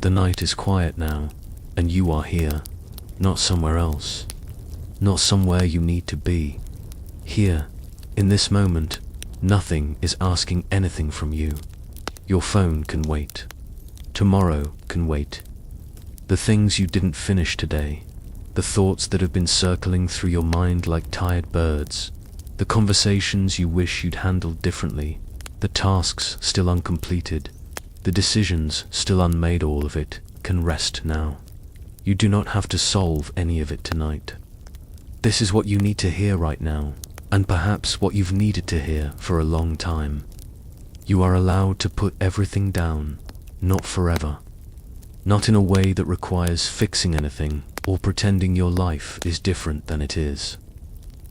The night is quiet now, and you are here, not somewhere else, not somewhere you need to be. Here, in this moment, nothing is asking anything from you. Your phone can wait. Tomorrow can wait. The things you didn't finish today, the thoughts that have been circling through your mind like tired birds, the conversations you wish you'd handled differently, the tasks still uncompleted, the decisions still unmade, all of it can rest now. You do not have to solve any of it tonight. This is what you need to hear right now, and perhaps what you've needed to hear for a long time. You are allowed to put everything down, not forever. Not in a way that requires fixing anything or pretending your life is different than it is.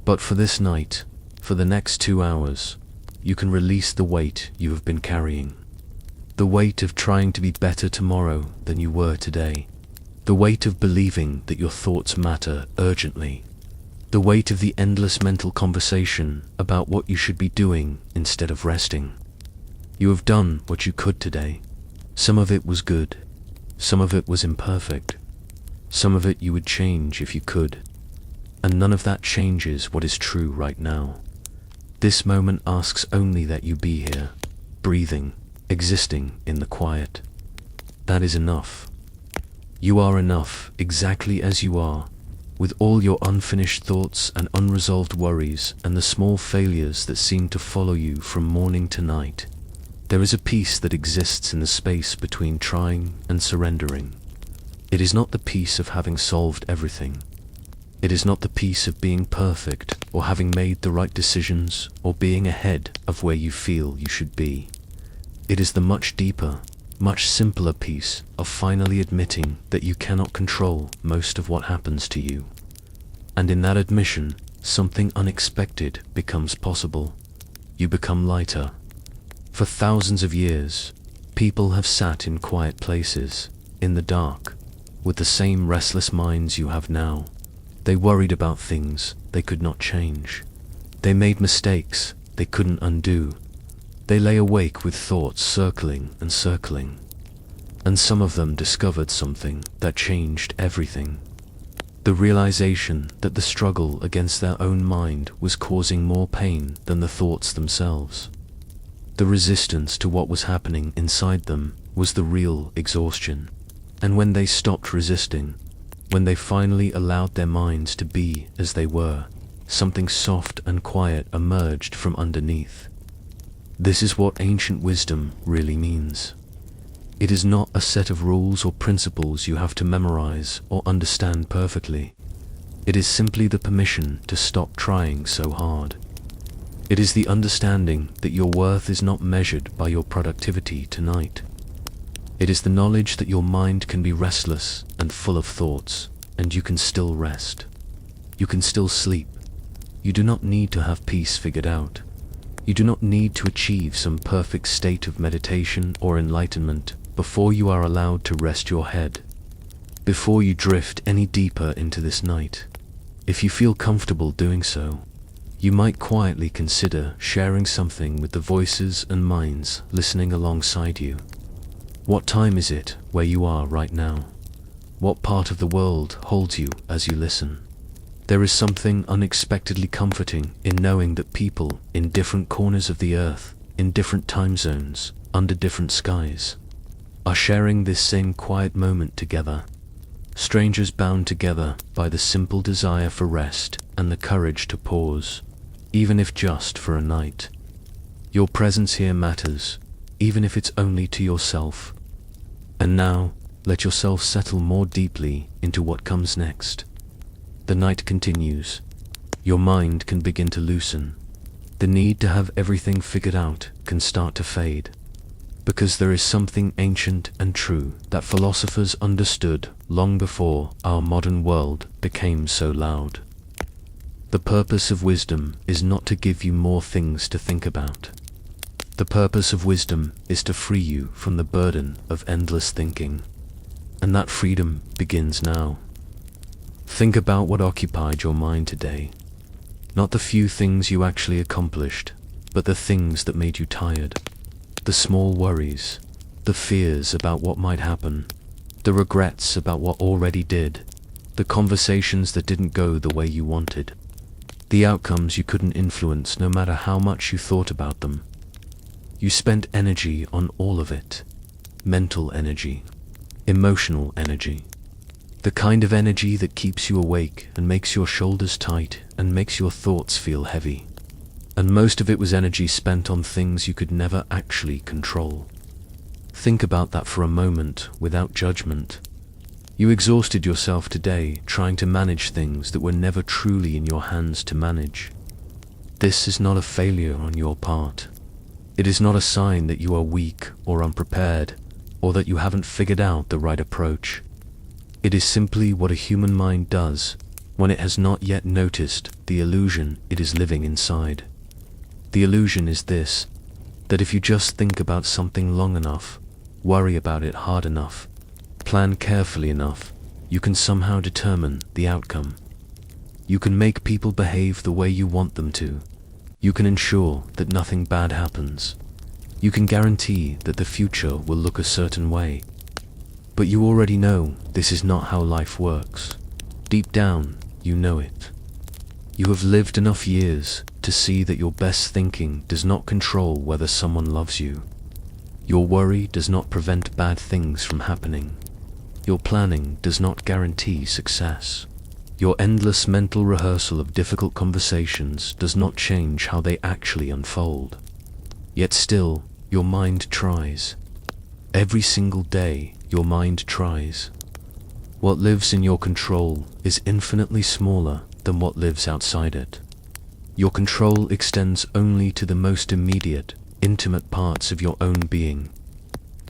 But for this night, for the next 2 hours, you can release the weight you have been carrying. The weight of trying to be better tomorrow than you were today. The weight of believing that your thoughts matter urgently. The weight of the endless mental conversation about what you should be doing instead of resting. You have done what you could today. Some of it was good. Some of it was imperfect. Some of it you would change if you could. And none of that changes what is true right now. This moment asks only that you be here, breathing, existing in the quiet. That is enough. You are enough exactly as you are, with all your unfinished thoughts and unresolved worries and the small failures that seem to follow you from morning to night. There is a peace that exists in the space between trying and surrendering. It is not the peace of having solved everything. It is not the peace of being perfect or having made the right decisions or being ahead of where you feel you should be. It is the much deeper, much simpler peace of finally admitting that you cannot control most of what happens to you. And in that admission, something unexpected becomes possible. You become lighter. For thousands of years, people have sat in quiet places, in the dark, with the same restless minds you have now. They worried about things they could not change. They made mistakes they couldn't undo. They lay awake with thoughts circling and circling. And some of them discovered something that changed everything. The realization that the struggle against their own mind was causing more pain than the thoughts themselves. The resistance to what was happening inside them was the real exhaustion. And when they stopped resisting, when they finally allowed their minds to be as they were, something soft and quiet emerged from underneath. This is what ancient wisdom really means. It is not a set of rules or principles you have to memorize or understand perfectly. It is simply the permission to stop trying so hard. It is the understanding that your worth is not measured by your productivity tonight. It is the knowledge that your mind can be restless and full of thoughts, and you can still rest. You can still sleep. You do not need to have peace figured out. You do not need to achieve some perfect state of meditation or enlightenment before you are allowed to rest your head. Before you drift any deeper into this night, if you feel comfortable doing so, you might quietly consider sharing something with the voices and minds listening alongside you. What time is it where you are right now? What part of the world holds you as you listen? There is something unexpectedly comforting in knowing that people in different corners of the earth, in different time zones, under different skies, are sharing this same quiet moment together. Strangers bound together by the simple desire for rest and the courage to pause, even if just for a night. Your presence here matters, even if it's only to yourself. And now, let yourself settle more deeply into what comes next. The night continues. Your mind can begin to loosen. The need to have everything figured out can start to fade. Because there is something ancient and true that philosophers understood long before our modern world became so loud. The purpose of wisdom is not to give you more things to think about. The purpose of wisdom is to free you from the burden of endless thinking. And that freedom begins now. Think about what occupied your mind today. Not the few things you actually accomplished, but the things that made you tired. The small worries, the fears about what might happen, The regrets about what already did. The conversations that didn't go the way you wanted. The outcomes you couldn't influence no matter how much you thought about them. You spent energy on all of it. Mental energy. Emotional energy. The kind of energy that keeps you awake and makes your shoulders tight and makes your thoughts feel heavy. And most of it was energy spent on things you could never actually control. Think about that for a moment without judgment. You exhausted yourself today trying to manage things that were never truly in your hands to manage. This is not a failure on your part. It is not a sign that you are weak or unprepared, or that you haven't figured out the right approach. It is simply what a human mind does when it has not yet noticed the illusion it is living inside. The illusion is this, that if you just think about something long enough, worry about it hard enough, plan carefully enough, you can somehow determine the outcome. You can make people behave the way you want them to. You can ensure that nothing bad happens. You can guarantee that the future will look a certain way. But you already know this is not how life works. Deep down, you know it. You have lived enough years to see that your best thinking does not control whether someone loves you. Your worry does not prevent bad things from happening. Your planning does not guarantee success. Your endless mental rehearsal of difficult conversations does not change how they actually unfold. Yet still, your mind tries. Every single day, your mind tries. What lives in your control is infinitely smaller than what lives outside it. Your control extends only to the most immediate, intimate parts of your own being.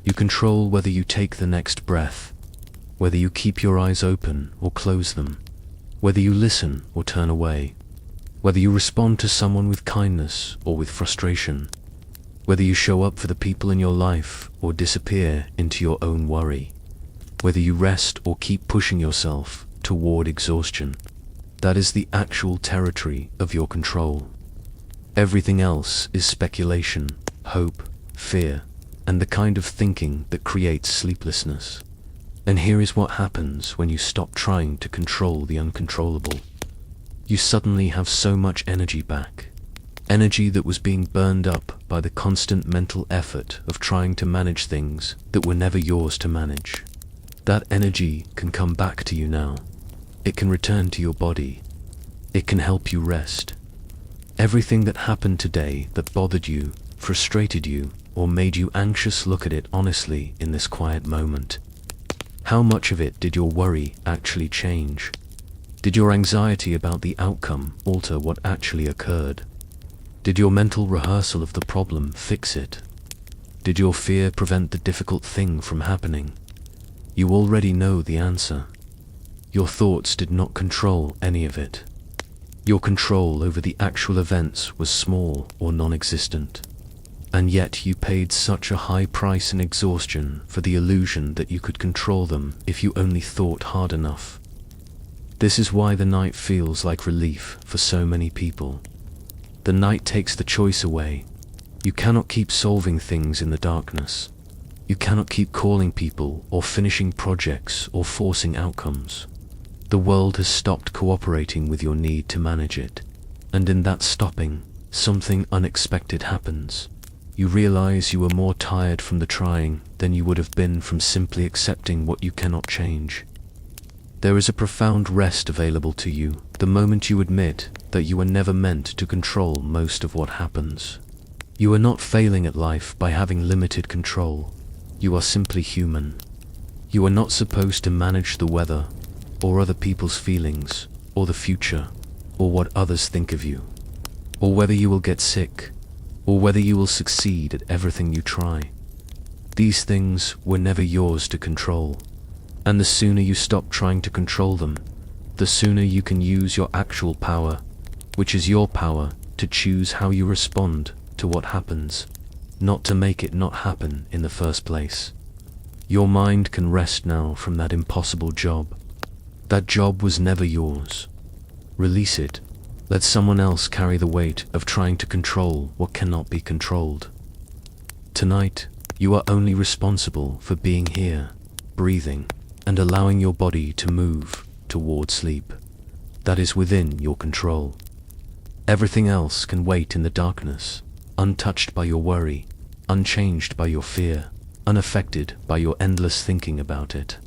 You control whether you take the next breath, whether you keep your eyes open or close them, whether you listen or turn away, whether you respond to someone with kindness or with frustration, whether you show up for the people in your life or disappear into your own worry, whether you rest or keep pushing yourself toward exhaustion. That is the actual territory of your control. Everything else is speculation, hope, fear, and the kind of thinking that creates sleeplessness. And here is what happens when you stop trying to control the uncontrollable. You suddenly have so much energy back. Energy that was being burned up by the constant mental effort of trying to manage things that were never yours to manage. That energy can come back to you now. It can return to your body. It can help you rest. Everything that happened today that bothered you, frustrated you, or made you anxious, look at it honestly in this quiet moment. How much of it did your worry actually change? Did your anxiety about the outcome alter what actually occurred? Did your mental rehearsal of the problem fix it? Did your fear prevent the difficult thing from happening? You already know the answer. Your thoughts did not control any of it. Your control over the actual events was small or non-existent. And yet you paid such a high price in exhaustion for the illusion that you could control them if you only thought hard enough. This is why the night feels like relief for so many people. The night takes the choice away. You cannot keep solving things in the darkness. You cannot keep calling people or finishing projects or forcing outcomes. The world has stopped cooperating with your need to manage it. And in that stopping, something unexpected happens. You realize you are more tired from the trying than you would have been from simply accepting what you cannot change. There is a profound rest available to you the moment you admit that you were never meant to control most of what happens. You are not failing at life by having limited control. You are simply human. You are not supposed to manage the weather, or other people's feelings, or the future, or what others think of you, or whether you will get sick, or whether you will succeed at everything you try. These things were never yours to control, and the sooner you stop trying to control them, the sooner you can use your actual power, which is your power to choose how you respond to what happens, not to make it not happen in the first place. Your mind can rest now from that impossible job. That job was never yours. Release it. Let someone else carry the weight of trying to control what cannot be controlled. Tonight, you are only responsible for being here, breathing, and allowing your body to move toward sleep. That is within your control. Everything else can wait in the darkness, untouched by your worry, unchanged by your fear, unaffected by your endless thinking about it.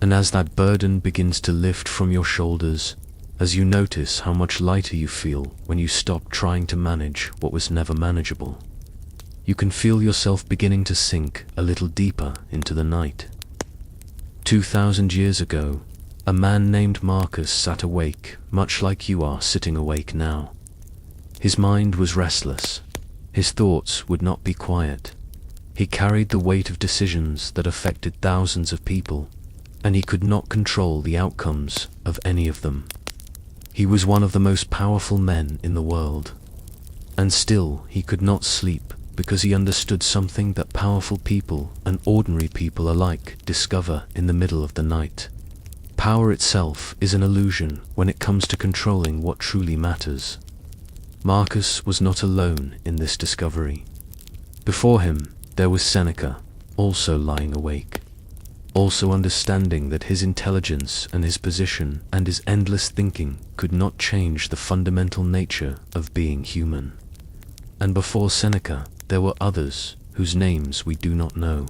And as that burden begins to lift from your shoulders, as you notice how much lighter you feel when you stop trying to manage what was never manageable, you can feel yourself beginning to sink a little deeper into the night. 2,000 years ago, a man named Marcus sat awake, much like you are sitting awake now. His mind was restless. His thoughts would not be quiet. He carried the weight of decisions that affected thousands of people, and he could not control the outcomes of any of them. He was one of the most powerful men in the world, and still he could not sleep because he understood something that powerful people and ordinary people alike discover in the middle of the night. Power itself is an illusion when it comes to controlling what truly matters. Marcus was not alone in this discovery. Before him, there was Seneca, also lying awake, also understanding that his intelligence and his position and his endless thinking could not change the fundamental nature of being human. And before Seneca, there were others whose names we do not know,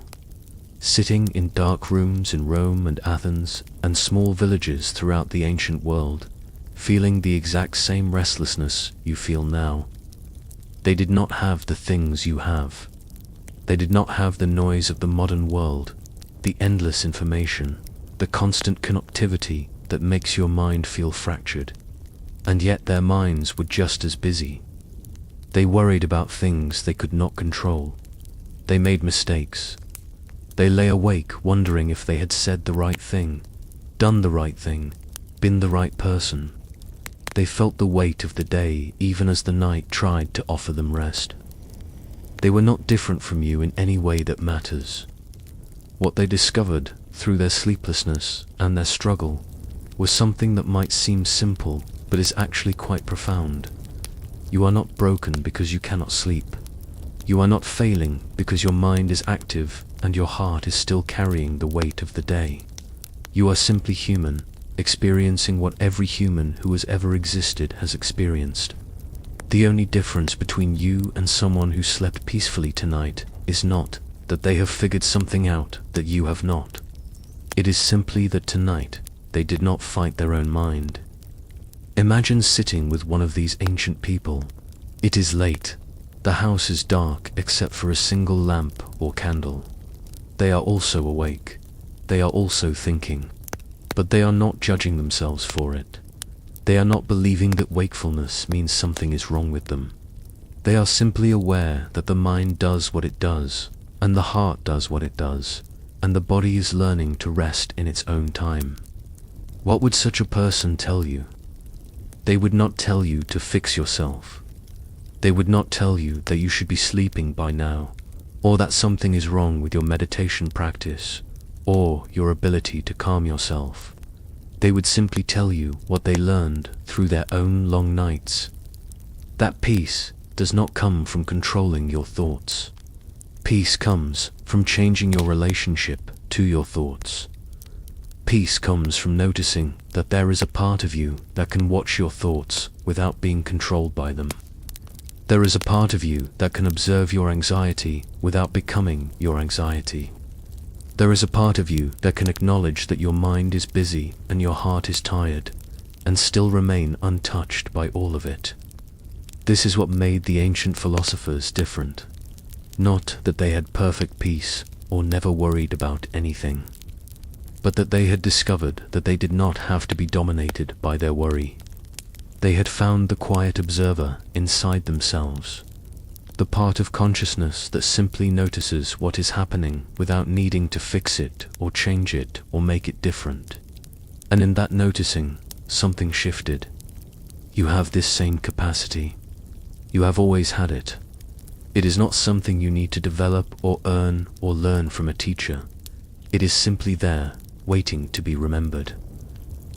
sitting in dark rooms in Rome and Athens and small villages throughout the ancient world, feeling the exact same restlessness you feel now. They did not have the things you have. They did not have the noise of the modern world, the endless information, the constant connectivity that makes your mind feel fractured. And yet their minds were just as busy. They worried about things they could not control. They made mistakes. They lay awake wondering if they had said the right thing, done the right thing, been the right person. They felt the weight of the day even as the night tried to offer them rest. They were not different from you in any way that matters. What they discovered through their sleeplessness and their struggle was something that might seem simple but is actually quite profound. You are not broken because you cannot sleep. You are not failing because your mind is active and your heart is still carrying the weight of the day. You are simply human, experiencing what every human who has ever existed has experienced. The only difference between you and someone who slept peacefully tonight is not that they have figured something out that you have not. It is simply that tonight they did not fight their own mind. Imagine sitting with one of these ancient people. It is late. The house is dark except for a single lamp or candle. They are also awake. They are also thinking. But they are not judging themselves for it. They are not believing that wakefulness means something is wrong with them. They are simply aware that the mind does what it does, and the heart does what it does, and the body is learning to rest in its own time. What would such a person tell you? They would not tell you to fix yourself. They would not tell you that you should be sleeping by now, or that something is wrong with your meditation practice, or your ability to calm yourself. They would simply tell you what they learned through their own long nights. That peace does not come from controlling your thoughts. Peace comes from changing your relationship to your thoughts. Peace comes from noticing that there is a part of you that can watch your thoughts without being controlled by them. There is a part of you that can observe your anxiety without becoming your anxiety. There is a part of you that can acknowledge that your mind is busy and your heart is tired, and still remain untouched by all of it. This is what made the ancient philosophers different. Not that they had perfect peace or never worried about anything, but that they had discovered that they did not have to be dominated by their worry. They had found the quiet observer inside themselves, the part of consciousness that simply notices what is happening without needing to fix it or change it or make it different. And in that noticing, something shifted. You have this same capacity. You have always had it. It is not something you need to develop or earn or learn from a teacher. It is simply there, waiting to be remembered.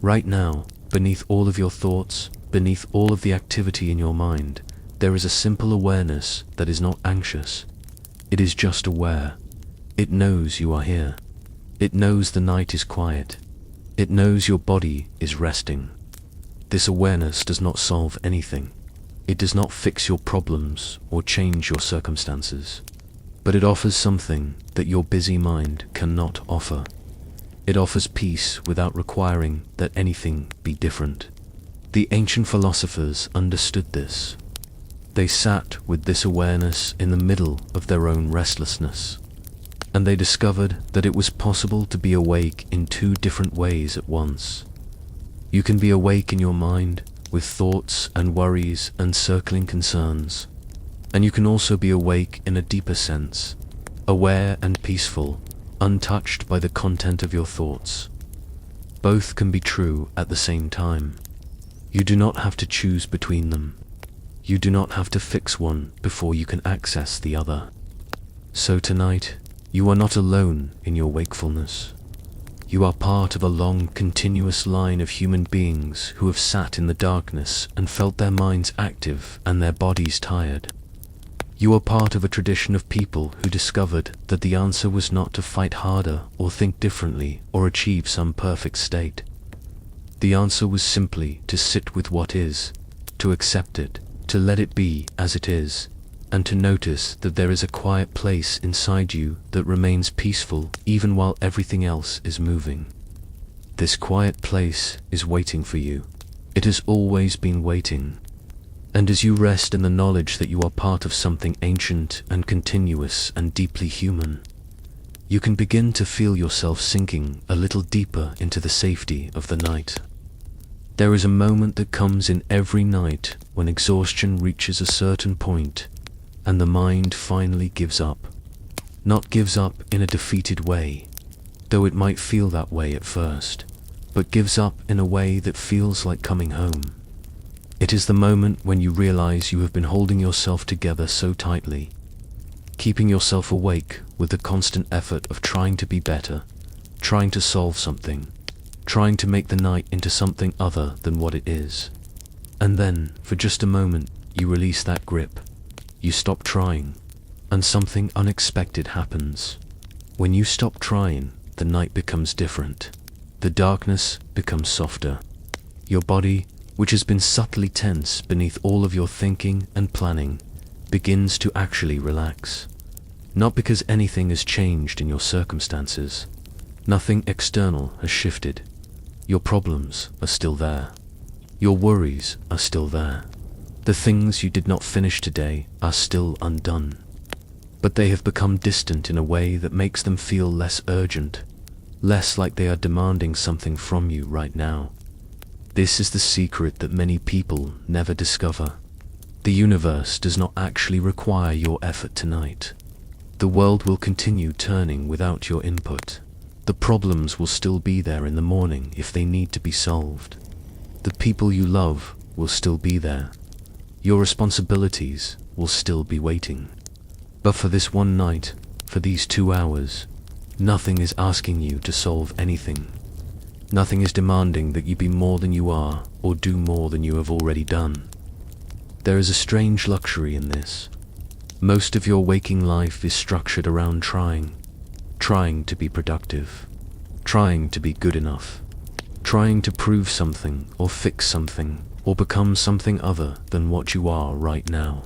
Right now, beneath all of your thoughts, beneath all of the activity in your mind, there is a simple awareness that is not anxious. It is just aware. It knows you are here. It knows the night is quiet. It knows your body is resting. This awareness does not solve anything. It does not fix your problems or change your circumstances. But it offers something that your busy mind cannot offer. It offers peace without requiring that anything be different. The ancient philosophers understood this. They sat with this awareness in the middle of their own restlessness, and they discovered that it was possible to be awake in two different ways at once. You can be awake in your mind with thoughts and worries and circling concerns, and you can also be awake in a deeper sense, aware and peaceful, untouched by the content of your thoughts. Both can be true at the same time. You do not have to choose between them. You do not have to fix one before you can access the other. So tonight, you are not alone in your wakefulness. You are part of a long, continuous line of human beings who have sat in the darkness and felt their minds active and their bodies tired. You are part of a tradition of people who discovered that the answer was not to fight harder or think differently or achieve some perfect state. The answer was simply to sit with what is, to accept it, to let it be as it is, and to notice that there is a quiet place inside you that remains peaceful even while everything else is moving. This quiet place is waiting for you. It has always been waiting. And as you rest in the knowledge that you are part of something ancient and continuous and deeply human, you can begin to feel yourself sinking a little deeper into the safety of the night. There is a moment that comes in every night when exhaustion reaches a certain point and the mind finally gives up. Not gives up in a defeated way, though it might feel that way at first, but gives up in a way that feels like coming home. It is the moment when you realize you have been holding yourself together so tightly, keeping yourself awake with the constant effort of trying to be better, trying to solve something, trying to make the night into something other than what it is. And then, for just a moment, you release that grip. You stop trying, and something unexpected happens. When you stop trying, the night becomes different. The darkness becomes softer. Your body, which has been subtly tense beneath all of your thinking and planning, begins to actually relax. Not because anything has changed in your circumstances. Nothing external has shifted. Your problems are still there. Your worries are still there. The things you did not finish today are still undone. But they have become distant in a way that makes them feel less urgent, less like they are demanding something from you right now. This is the secret that many people never discover. The universe does not actually require your effort tonight. The world will continue turning without your input. The problems will still be there in the morning if they need to be solved. The people you love will still be there. Your responsibilities will still be waiting. But for this one night, for these 2 hours, nothing is asking you to solve anything. Nothing is demanding that you be more than you are or do more than you have already done. There is a strange luxury in this. Most of your waking life is structured around trying to be productive, trying to be good enough, trying to prove something or fix something or become something other than what you are right now.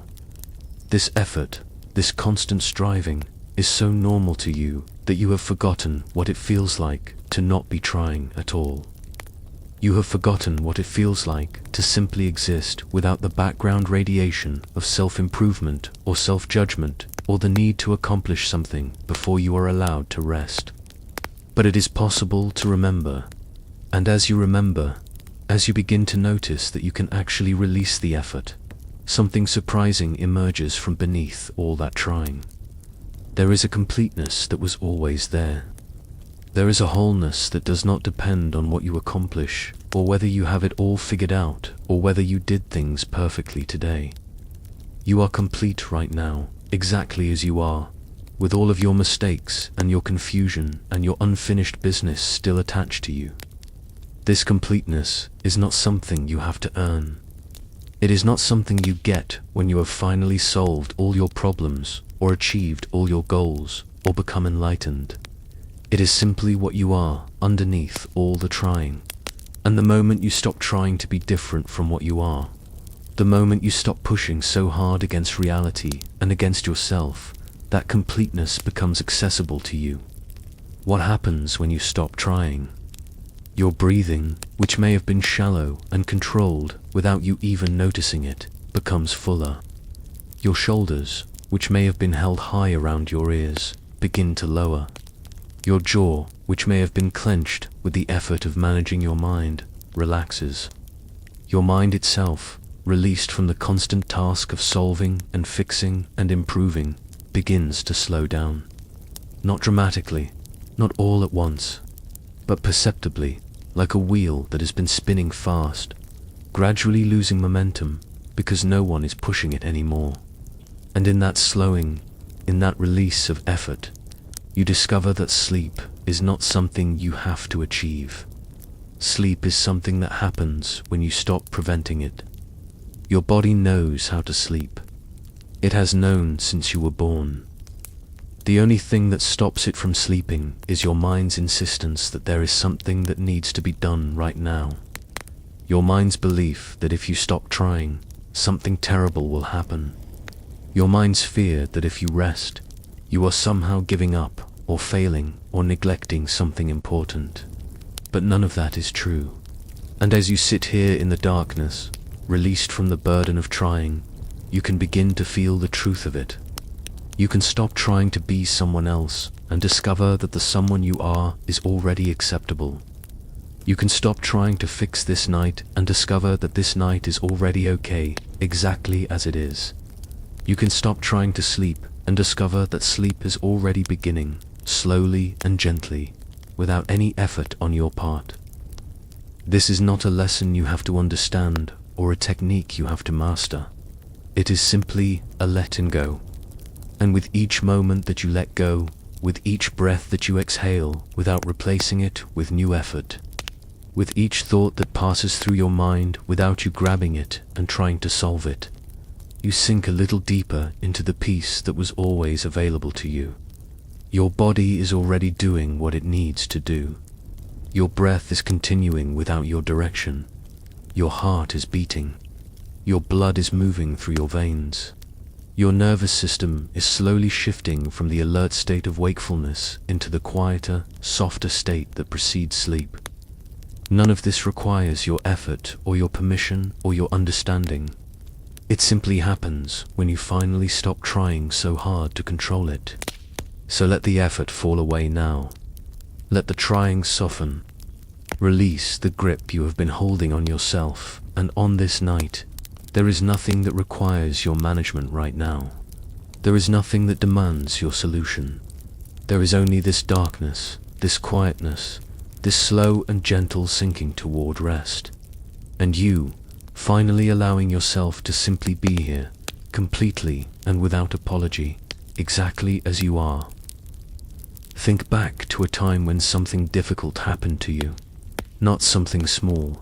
This effort, this constant striving, is so normal to you that you have forgotten what it feels like to not be trying at all. You have forgotten what it feels like to simply exist without the background radiation of self-improvement or self-judgment or the need to accomplish something before you are allowed to rest. But it is possible to remember, and as you remember, as you begin to notice that you can actually release the effort, something surprising emerges from beneath all that trying. There is a completeness that was always there. There is a wholeness that does not depend on what you accomplish, or whether you have it all figured out, or whether you did things perfectly today. You are complete right now, exactly as you are, with all of your mistakes and your confusion and your unfinished business still attached to you. This completeness is not something you have to earn. It is not something you get when you have finally solved all your problems, or achieved all your goals, or become enlightened. It is simply what you are underneath all the trying. And the moment you stop trying to be different from what you are, the moment you stop pushing so hard against reality and against yourself, that completeness becomes accessible to you. What happens when you stop trying? Your breathing, which may have been shallow and controlled without you even noticing it, becomes fuller. Your shoulders, which may have been held high around your ears, begin to lower. Your jaw, which may have been clenched with the effort of managing your mind, relaxes. Your mind itself, released from the constant task of solving and fixing and improving, begins to slow down. Not dramatically, not all at once, but perceptibly, like a wheel that has been spinning fast, gradually losing momentum because no one is pushing it anymore. And in that slowing, in that release of effort, you discover that sleep is not something you have to achieve. Sleep is something that happens when you stop preventing it. Your body knows how to sleep. It has known since you were born. The only thing that stops it from sleeping is your mind's insistence that there is something that needs to be done right now. Your mind's belief that if you stop trying, something terrible will happen. Your mind's fear that if you rest, you are somehow giving up or failing or neglecting something important. But none of that is true. And as you sit here in the darkness, released from the burden of trying, you can begin to feel the truth of it. You can stop trying to be someone else and discover that the someone you are is already acceptable. You can stop trying to fix this night and discover that this night is already okay, exactly as it is. You can stop trying to sleep and discover that sleep is already beginning, slowly and gently, without any effort on your part. This is not a lesson you have to understand or a technique you have to master. It is simply a letting go. And with each moment that you let go, with each breath that you exhale without replacing it with new effort, with each thought that passes through your mind without you grabbing it and trying to solve it, you sink a little deeper into the peace that was always available to you. Your body is already doing what it needs to do. Your breath is continuing without your direction. Your heart is beating. Your blood is moving through your veins. Your nervous system is slowly shifting from the alert state of wakefulness into the quieter, softer state that precedes sleep. None of this requires your effort or your permission or your understanding. It simply happens when you finally stop trying so hard to control it. So let the effort fall away now. Let the trying soften. Release the grip you have been holding on yourself, and on this night, there is nothing that requires your management right now. There is nothing that demands your solution. There is only this darkness, this quietness, this slow and gentle sinking toward rest. And you, finally allowing yourself to simply be here, completely and without apology, exactly as you are. Think back to a time when something difficult happened to you. Not something small.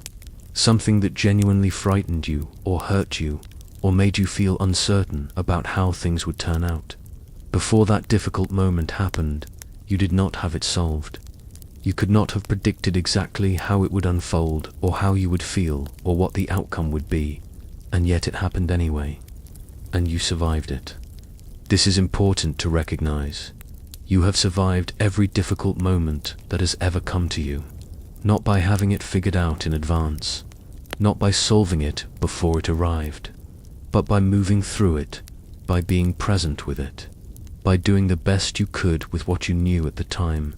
Something that genuinely frightened you or hurt you or made you feel uncertain about how things would turn out. Before that difficult moment happened, you did not have it solved. You could not have predicted exactly how it would unfold or how you would feel or what the outcome would be, and yet it happened anyway, and you survived it. This is important to recognize. You have survived every difficult moment that has ever come to you, not by having it figured out in advance, not by solving it before it arrived, but by moving through it, by being present with it, by doing the best you could with what you knew at the time,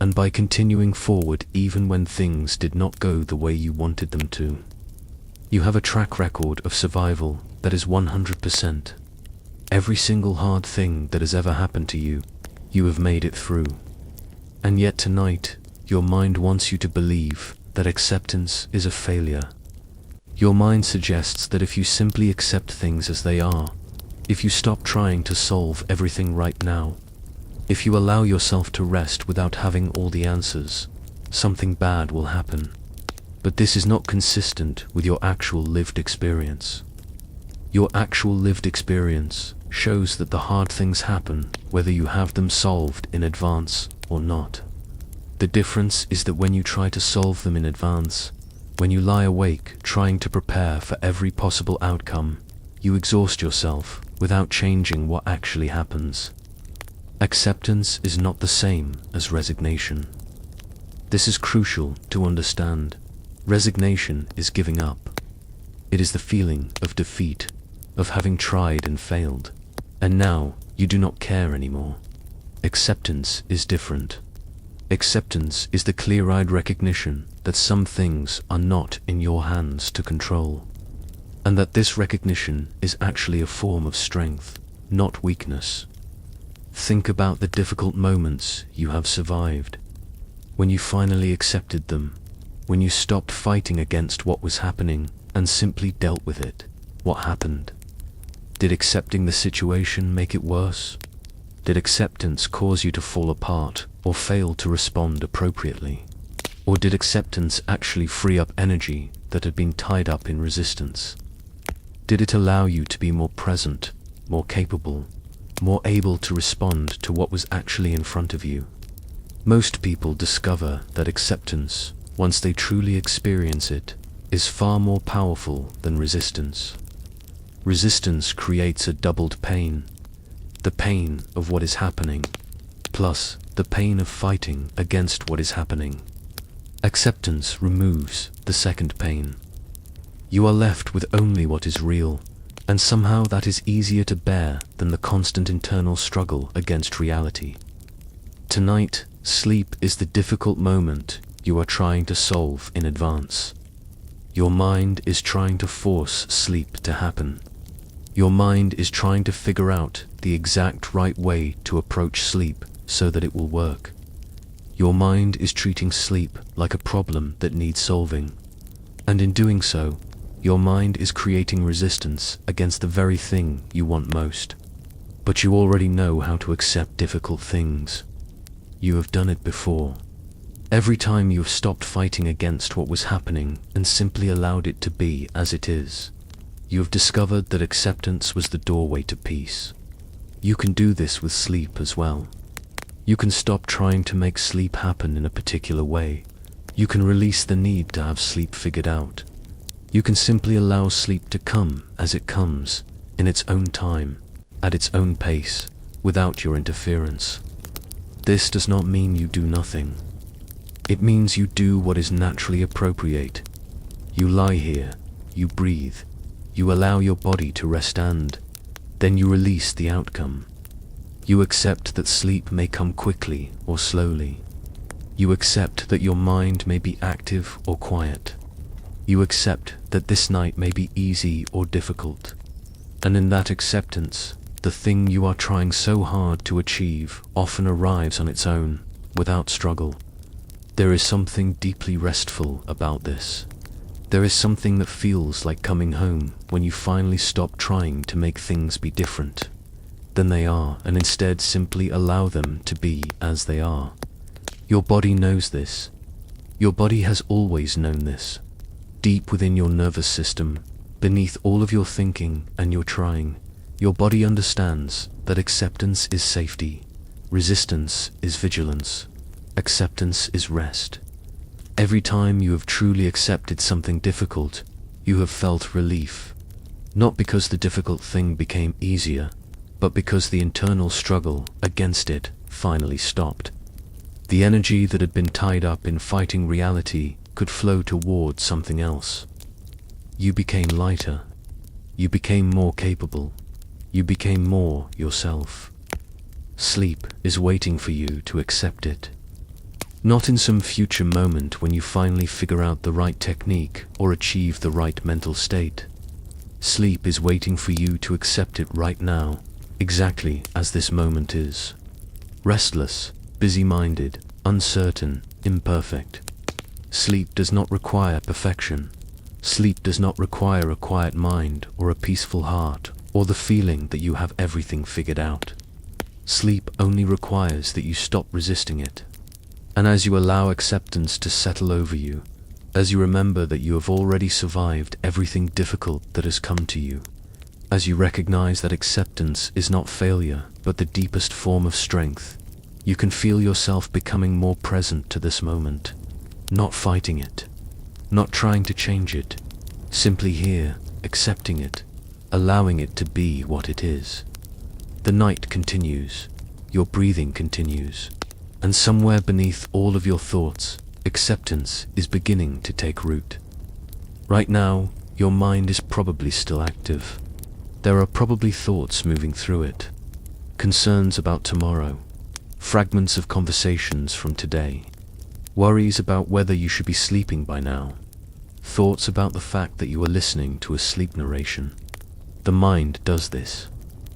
and by continuing forward even when things did not go the way you wanted them to. You have a track record of survival that is 100%. Every single hard thing that has ever happened to you, you have made it through. And yet tonight, your mind wants you to believe that acceptance is a failure. Your mind suggests that if you simply accept things as they are, if you stop trying to solve everything right now, if you allow yourself to rest without having all the answers, something bad will happen. But this is not consistent with your actual lived experience. Your actual lived experience shows that the hard things happen whether you have them solved in advance or not. The difference is that when you try to solve them in advance, when you lie awake trying to prepare for every possible outcome, you exhaust yourself without changing what actually happens. Acceptance is not the same as resignation. This is crucial to understand. Resignation is giving up. It is the feeling of defeat, of having tried and failed, and now you do not care anymore. Acceptance is different. Acceptance is the clear-eyed recognition that some things are not in your hands to control, and that this recognition is actually a form of strength, not weakness. Think about the difficult moments you have survived. When you finally accepted them, when you stopped fighting against what was happening and simply dealt with it, what happened? Did accepting the situation make it worse? Did acceptance cause you to fall apart or fail to respond appropriately? Or did acceptance actually free up energy that had been tied up in resistance? Did it allow you to be more present, more capable, more able to respond to what was actually in front of you? Most people discover that acceptance, once they truly experience it, is far more powerful than resistance. Resistance creates a doubled pain, the pain of what is happening, plus the pain of fighting against what is happening. Acceptance removes the second pain. You are left with only what is real, and somehow that is easier to bear than the constant internal struggle against reality. Tonight, sleep is the difficult moment you are trying to solve in advance. Your mind is trying to force sleep to happen. Your mind is trying to figure out the exact right way to approach sleep so that it will work. Your mind is treating sleep like a problem that needs solving, and in doing so, your mind is creating resistance against the very thing you want most. But you already know how to accept difficult things. You have done it before. Every time you have stopped fighting against what was happening and simply allowed it to be as it is, you have discovered that acceptance was the doorway to peace. You can do this with sleep as well. You can stop trying to make sleep happen in a particular way. You can release the need to have sleep figured out. You can simply allow sleep to come as it comes, in its own time, at its own pace, without your interference. This does not mean you do nothing. It means you do what is naturally appropriate. You lie here, you breathe, you allow your body to rest, and then you release the outcome. You accept that sleep may come quickly or slowly. You accept that your mind may be active or quiet. You accept that this night may be easy or difficult. And in that acceptance, the thing you are trying so hard to achieve often arrives on its own, without struggle. There is something deeply restful about this. There is something that feels like coming home when you finally stop trying to make things be different than they are and instead simply allow them to be as they are. Your body knows this. Your body has always known this. Deep within your nervous system, beneath all of your thinking and your trying, your body understands that acceptance is safety, resistance is vigilance, acceptance is rest. Every time you have truly accepted something difficult, you have felt relief. Not because the difficult thing became easier, but because the internal struggle against it finally stopped. The energy that had been tied up in fighting reality could flow toward something else. You became lighter. You became more capable. You became more yourself. Sleep is waiting for you to accept it. Not in some future moment when you finally figure out the right technique or achieve the right mental state. Sleep is waiting for you to accept it right now, exactly as this moment is. Restless, busy-minded, uncertain, imperfect. Sleep does not require perfection. Sleep does not require a quiet mind or a peaceful heart or the feeling that you have everything figured out. Sleep only requires that you stop resisting it. And as you allow acceptance to settle over you, as you remember that you have already survived everything difficult that has come to you, as you recognize that acceptance is not failure but the deepest form of strength, You can feel yourself becoming more present to this moment, not fighting it, not trying to change it, simply here, accepting it, allowing it to be what it is. The night continues, your breathing continues, and somewhere beneath all of your thoughts, acceptance is beginning to take root. Right now, your mind is probably still active. There are probably thoughts moving through it, concerns about tomorrow, fragments of conversations from today, worries about whether you should be sleeping by now, thoughts about the fact that you are listening to a sleep narration. The mind does this.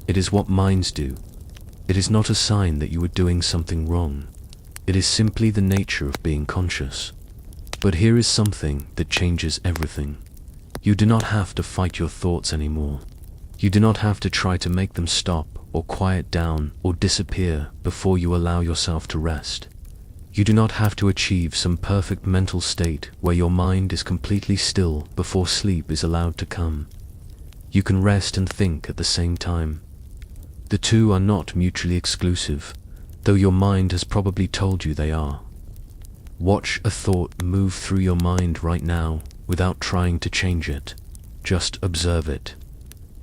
It is what minds do. It is not a sign that you are doing something wrong. It is simply the nature of being conscious. But here is something that changes everything. You do not have to fight your thoughts anymore. You do not have to try to make them stop or quiet down or disappear before you allow yourself to rest. You do not have to achieve some perfect mental state where your mind is completely still before sleep is allowed to come. You can rest and think at the same time. The two are not mutually exclusive, though your mind has probably told you they are. Watch a thought move through your mind right now without trying to change it. Just observe it.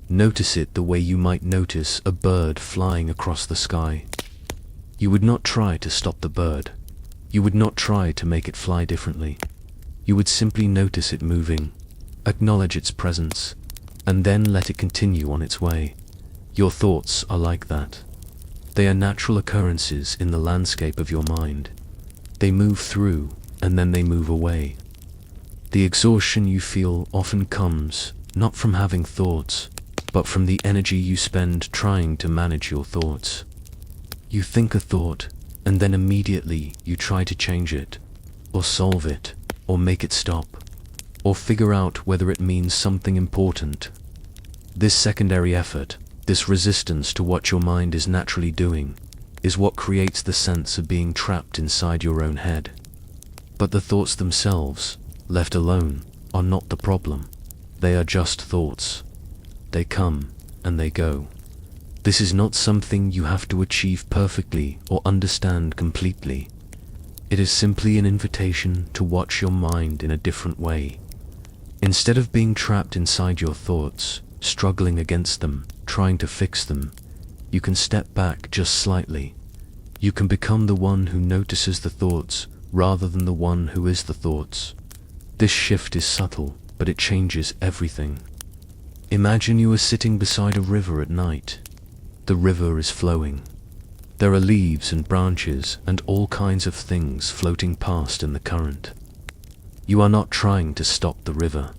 Notice it the way you might notice a bird flying across the sky. You would not try to stop the bird. You would not try to make it fly differently. You would simply notice it moving, acknowledge its presence, and then let it continue on its way. Your thoughts are like that. They are natural occurrences in the landscape of your mind. They move through, and then they move away. The exhaustion you feel often comes not from having thoughts, but from the energy you spend trying to manage your thoughts. You think a thought, and then immediately you try to change it, or solve it, or make it stop, or figure out whether it means something important. This secondary effort, this resistance to what your mind is naturally doing, is what creates the sense of being trapped inside your own head. But the thoughts themselves, left alone, are not the problem. They are just thoughts. They come and they go. This is not something you have to achieve perfectly or understand completely. It is simply an invitation to watch your mind in a different way. Instead of being trapped inside your thoughts, struggling against them, trying to fix them, you can step back just slightly. You can become the one who notices the thoughts rather than the one who is the thoughts. This shift is subtle, but it changes everything. Imagine you are sitting beside a river at night. The river is flowing. There are leaves and branches and all kinds of things floating past in the current. You are not trying to stop the river.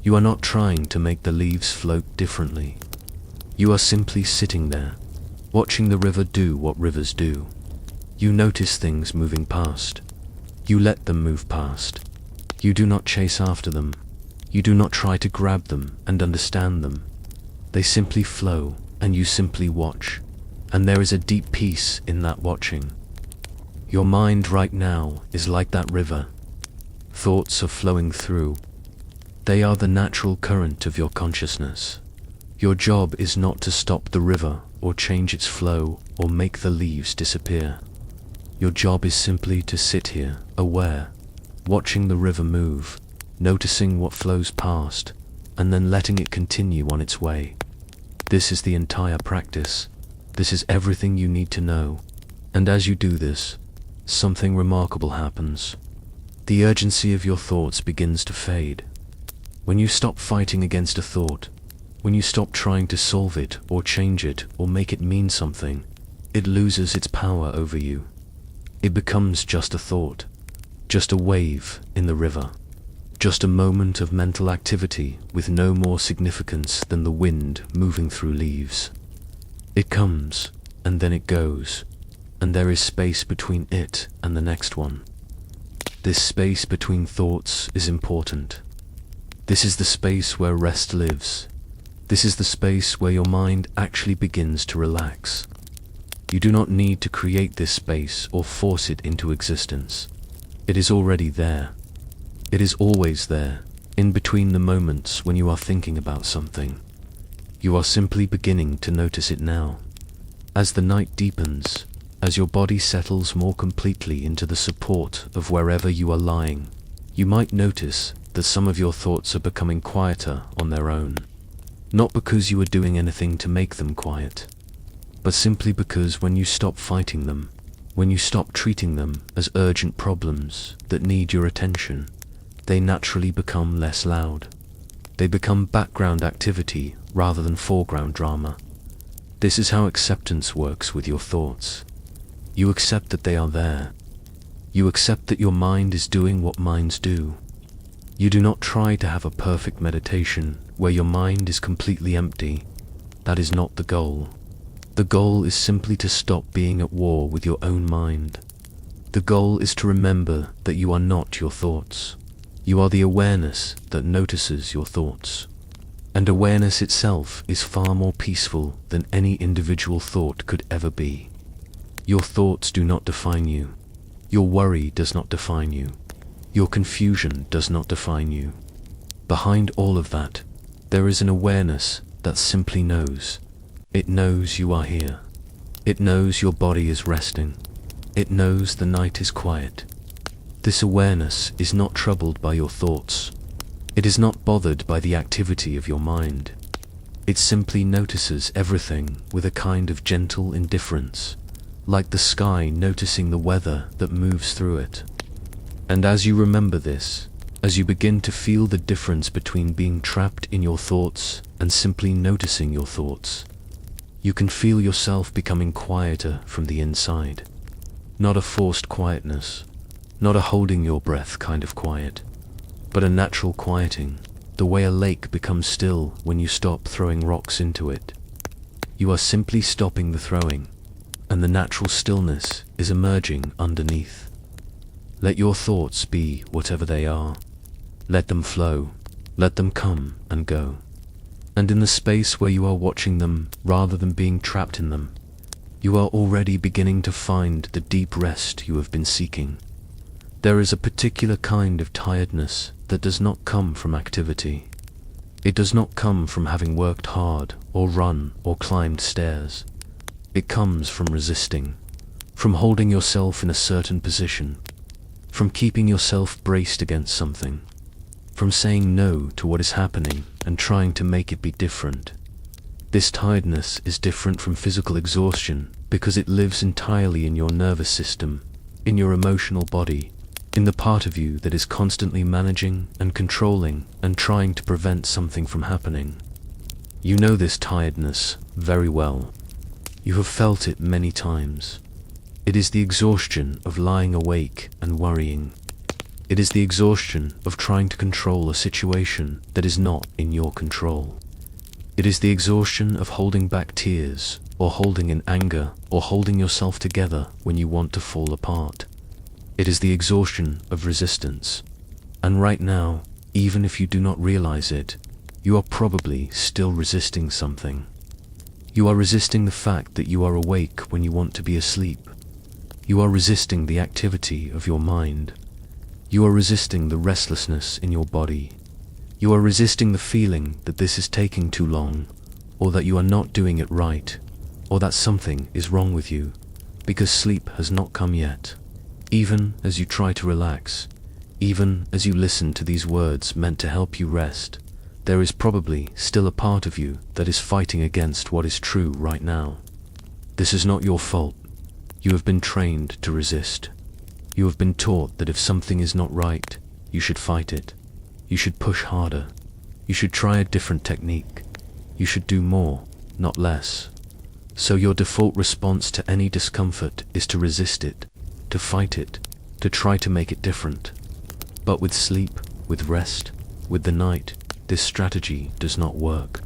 You are not trying to make the leaves float differently. You are simply sitting there, watching the river do what rivers do. You notice things moving past. You let them move past. You do not chase after them. You do not try to grab them and understand them. They simply flow, and you simply watch. And there is a deep peace in that watching. Your mind right now is like that river. Thoughts are flowing through. They are the natural current of your consciousness. Your job is not to stop the river or change its flow or make the leaves disappear. Your job is simply to sit here, aware, watching the river move, noticing what flows past, and then letting it continue on its way. This is the entire practice. This is everything you need to know. And as you do this, something remarkable happens. The urgency of your thoughts begins to fade. When you stop fighting against a thought, when you stop trying to solve it or change it or make it mean something, it loses its power over you. It becomes just a thought, just a wave in the river, just a moment of mental activity with no more significance than the wind moving through leaves. It comes, and then it goes, and there is space between it and the next one. This space between thoughts is important. This is the space where rest lives. This is the space where your mind actually begins to relax. You do not need to create this space or force it into existence. It is already there. It is always there, in between the moments when you are thinking about something. You are simply beginning to notice it now. As the night deepens, as your body settles more completely into the support of wherever you are lying, you might notice that some of your thoughts are becoming quieter on their own. Not because you are doing anything to make them quiet, but simply because when you stop fighting them, when you stop treating them as urgent problems that need your attention, they naturally become less loud. They become background activity rather than foreground drama. This is how acceptance works with your thoughts. You accept that they are there. You accept that your mind is doing what minds do. You do not try to have a perfect meditation where your mind is completely empty. That is not the goal. The goal is simply to stop being at war with your own mind. The goal is to remember that you are not your thoughts. You are the awareness that notices your thoughts. And awareness itself is far more peaceful than any individual thought could ever be. Your thoughts do not define you. Your worry does not define you. Your confusion does not define you. Behind all of that, there is an awareness that simply knows. It knows you are here. It knows your body is resting. It knows the night is quiet. This awareness is not troubled by your thoughts. It is not bothered by the activity of your mind. It simply notices everything with a kind of gentle indifference, like the sky noticing the weather that moves through it. And as you remember this, as you begin to feel the difference between being trapped in your thoughts and simply noticing your thoughts, you can feel yourself becoming quieter from the inside. Not a forced quietness, not a holding your breath kind of quiet, but a natural quieting, the way a lake becomes still when you stop throwing rocks into it. You are simply stopping the throwing, and the natural stillness is emerging underneath. Let your thoughts be whatever they are. Let them flow, let them come and go. And in the space where you are watching them rather than being trapped in them, you are already beginning to find the deep rest you have been seeking. There is a particular kind of tiredness that does not come from activity. It does not come from having worked hard or run or climbed stairs. It comes from resisting, from holding yourself in a certain position, from keeping yourself braced against something, from saying no to what is happening and trying to make it be different. This tiredness is different from physical exhaustion because it lives entirely in your nervous system, in your emotional body, in the part of you that is constantly managing and controlling and trying to prevent something from happening. You know this tiredness very well. You have felt it many times. It is the exhaustion of lying awake and worrying. It is the exhaustion of trying to control a situation that is not in your control. It is the exhaustion of holding back tears, or holding in anger, or holding yourself together when you want to fall apart. It is the exhaustion of resistance. And right now, even if you do not realize it, you are probably still resisting something. You are resisting the fact that you are awake when you want to be asleep. You are resisting the activity of your mind. You are resisting the restlessness in your body. You are resisting the feeling that this is taking too long, or that you are not doing it right, or that something is wrong with you, because sleep has not come yet. Even as you try to relax, even as you listen to these words meant to help you rest, there is probably still a part of you that is fighting against what is true right now. This is not your fault. You have been trained to resist. You have been taught that if something is not right, you should fight it. You should push harder. You should try a different technique. You should do more, not less. So your default response to any discomfort is to resist it, to fight it, to try to make it different. But with sleep, with rest, with the night, this strategy does not work.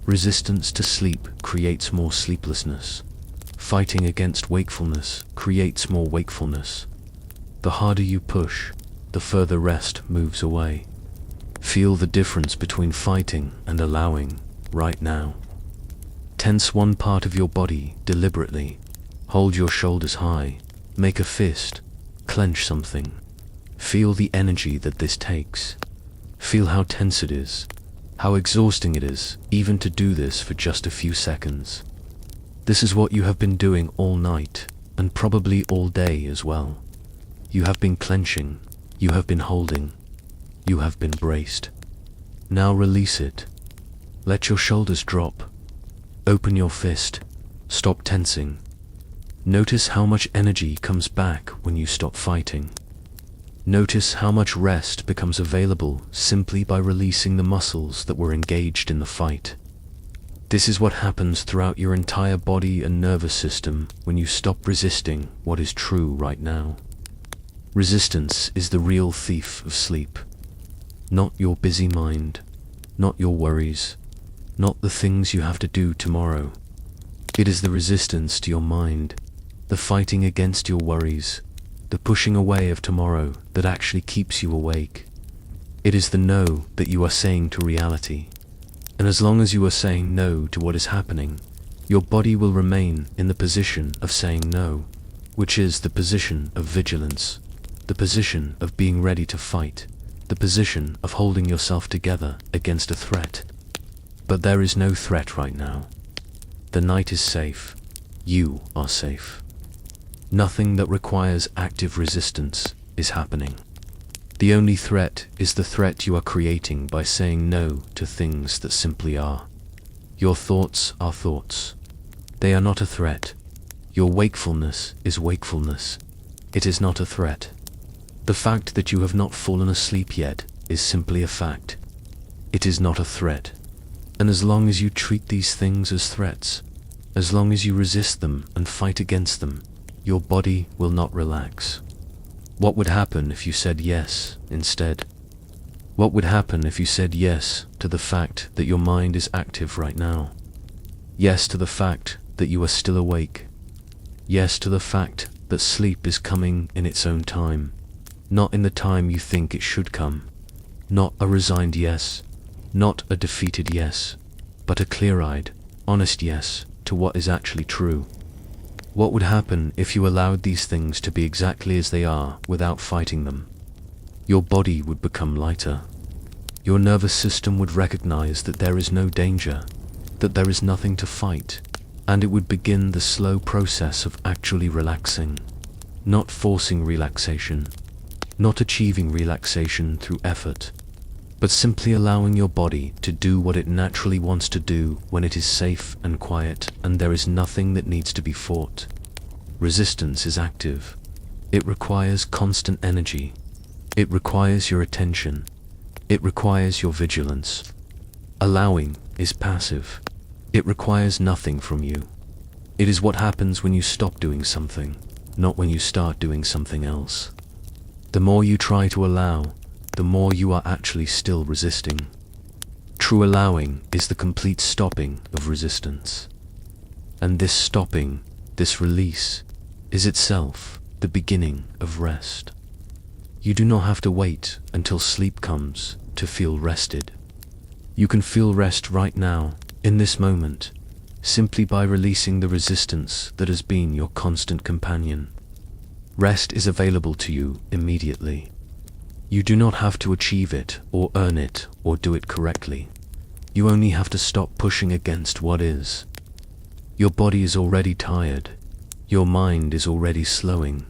Resistance to sleep creates more sleeplessness. Fighting against wakefulness creates more wakefulness. The harder you push, the further rest moves away. Feel the difference between fighting and allowing right now. Tense one part of your body deliberately. Hold your shoulders high. Make a fist. Clench something. Feel the energy that this takes. Feel how tense it is, how exhausting it is, even to do this for just a few seconds. This is what you have been doing all night. and probably all day as well. You have been clenching, you have been holding, you have been braced. Now release it. Let your shoulders drop. Open your fist. Stop tensing. Notice how much energy comes back when you stop fighting. Notice how much rest becomes available simply by releasing the muscles that were engaged in the fight. This is what happens throughout your entire body and nervous system when you stop resisting what is true right now. Resistance is the real thief of sleep. Not your busy mind, not your worries, not the things you have to do tomorrow. It is the resistance to your mind, the fighting against your worries, the pushing away of tomorrow that actually keeps you awake. It is the no that you are saying to reality. And as long as you are saying no to what is happening, your body will remain in the position of saying no, which is the position of vigilance, the position of being ready to fight, the position of holding yourself together against a threat. But there is no threat right now. The night is safe. You are safe. Nothing that requires active resistance is happening. The only threat is the threat you are creating by saying no to things that simply are. Your thoughts are thoughts. They are not a threat. Your wakefulness is wakefulness. It is not a threat. The fact that you have not fallen asleep yet is simply a fact. It is not a threat. And as long as you treat these things as threats, as long as you resist them and fight against them, your body will not relax. What would happen if you said yes instead? What would happen if you said yes to the fact that your mind is active right now? Yes to the fact that you are still awake. Yes to the fact that sleep is coming in its own time, not in the time you think it should come. Not a resigned yes, not a defeated yes, but a clear-eyed, honest yes to what is actually true. What would happen if you allowed these things to be exactly as they are without fighting them? Your body would become lighter. Your nervous system would recognize that there is no danger, that there is nothing to fight, and it would begin the slow process of actually relaxing, not forcing relaxation, not achieving relaxation through effort, but simply allowing your body to do what it naturally wants to do when it is safe and quiet and there is nothing that needs to be fought. Resistance is active. It requires constant energy. It requires your attention. It requires your vigilance. Allowing is passive. It requires nothing from you. It is what happens when you stop doing something, not when you start doing something else. The more you try to allow, the more you are actually still resisting. True allowing is the complete stopping of resistance. And this stopping, this release, is itself the beginning of rest. You do not have to wait until sleep comes to feel rested. You can feel rest right now, in this moment, simply by releasing the resistance that has been your constant companion. Rest is available to you immediately. You do not have to achieve it, or earn it, or do it correctly. You only have to stop pushing against what is. Your body is already tired. Your mind is already slowing.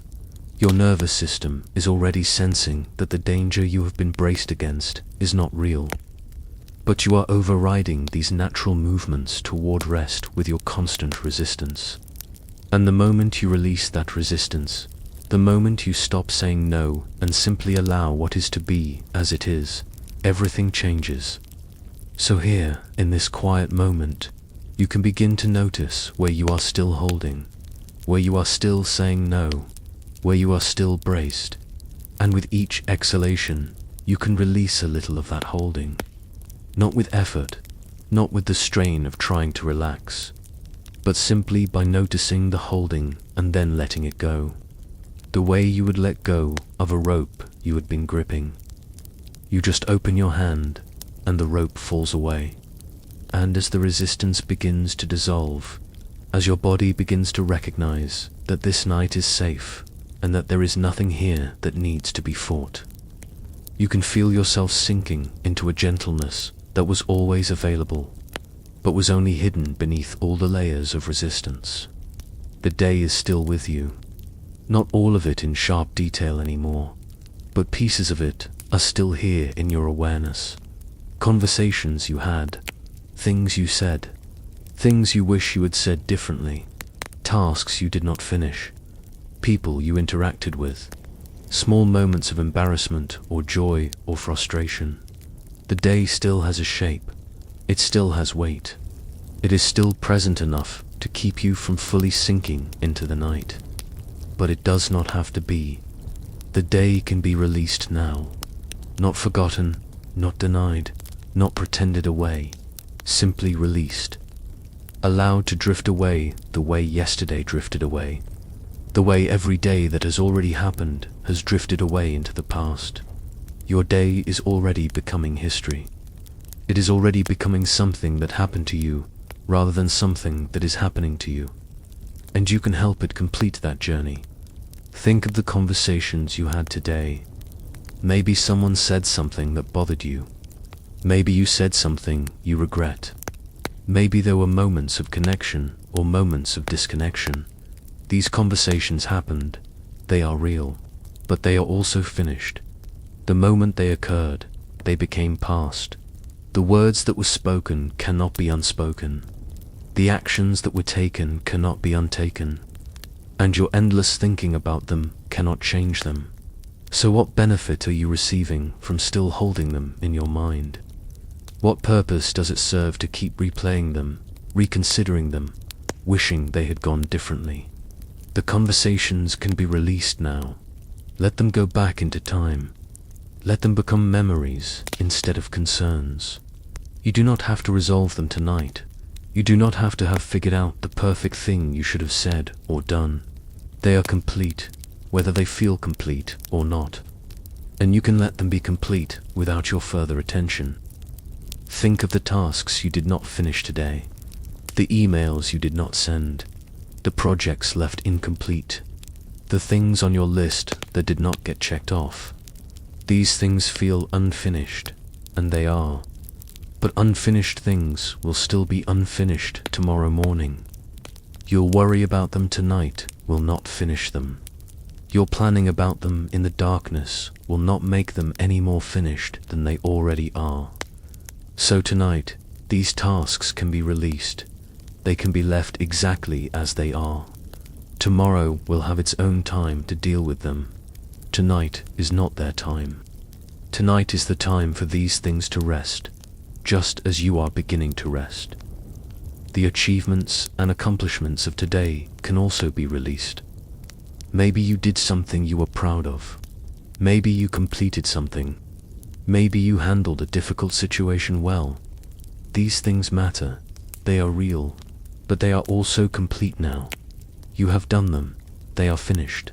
Your nervous system is already sensing that the danger you have been braced against is not real. But you are overriding these natural movements toward rest with your constant resistance. And the moment you release that resistance, the moment you stop saying no and simply allow what is to be as it is, everything changes. So here, in this quiet moment, you can begin to notice where you are still holding, where you are still saying no, where you are still braced. And with each exhalation, you can release a little of that holding. Not with effort, not with the strain of trying to relax, but simply by noticing the holding and then letting it go. The way you would let go of a rope you had been gripping. You just open your hand and the rope falls away. And as the resistance begins to dissolve, as your body begins to recognize that this night is safe and that there is nothing here that needs to be fought, you can feel yourself sinking into a gentleness that was always available, but was only hidden beneath all the layers of resistance. The day is still with you. Not all of it in sharp detail anymore, but pieces of it are still here in your awareness. Conversations you had, things you said, things you wish you had said differently, tasks you did not finish, people you interacted with, small moments of embarrassment or joy or frustration. The day still has a shape. It still has weight. It is still present enough to keep you from fully sinking into the night. But it does not have to be. The day can be released now. Not forgotten, not denied, not pretended away, simply released. Allowed to drift away the way yesterday drifted away. The way every day that has already happened has drifted away into the past. Your day is already becoming history. It is already becoming something that happened to you rather than something that is happening to you. And you can help it complete that journey. Think of the conversations you had today. Maybe someone said something that bothered you. Maybe you said something you regret. Maybe there were moments of connection or moments of disconnection. These conversations happened. They are real, but they are also finished. The moment they occurred, they became past. The words that were spoken cannot be unspoken. The actions that were taken cannot be untaken. And your endless thinking about them cannot change them. So what benefit are you receiving from still holding them in your mind? What purpose does it serve to keep replaying them, reconsidering them, wishing they had gone differently? The conversations can be released now. Let them go back into time. Let them become memories instead of concerns. You do not have to resolve them tonight. You do not have to have figured out the perfect thing you should have said or done. They are complete, whether they feel complete or not. And you can let them be complete without your further attention. Think of the tasks you did not finish today, the emails you did not send, the projects left incomplete, the things on your list that did not get checked off. These things feel unfinished, and they are. But unfinished things will still be unfinished tomorrow morning. Your worry about them tonight will not finish them. Your planning about them in the darkness will not make them any more finished than they already are. So tonight, these tasks can be released. They can be left exactly as they are. Tomorrow will have its own time to deal with them. Tonight is not their time. Tonight is the time for these things to rest, just as you are beginning to rest. The achievements and accomplishments of today can also be released. Maybe you did something you were proud of. Maybe you completed something. Maybe you handled a difficult situation well. These things matter. They are real, but they are also complete now. You have done them. They are finished.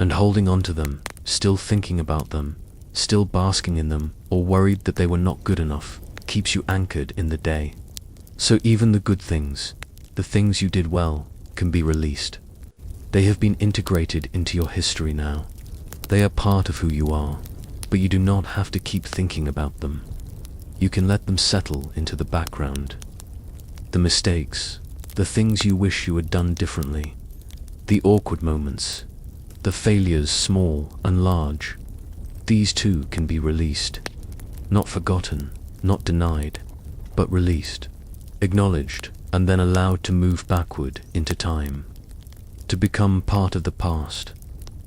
And holding on to them, still thinking about them, still basking in them, or worried that they were not good enough, keeps you anchored in the day. So even the good things, the things you did well, can be released. They have been integrated into your history now. They are part of who you are, but you do not have to keep thinking about them. You can let them settle into the background. The mistakes, the things you wish you had done differently, the awkward moments, the failures small and large, these too can be released. Not forgotten, not denied, but released, acknowledged, and then allowed to move backward into time. To become part of the past.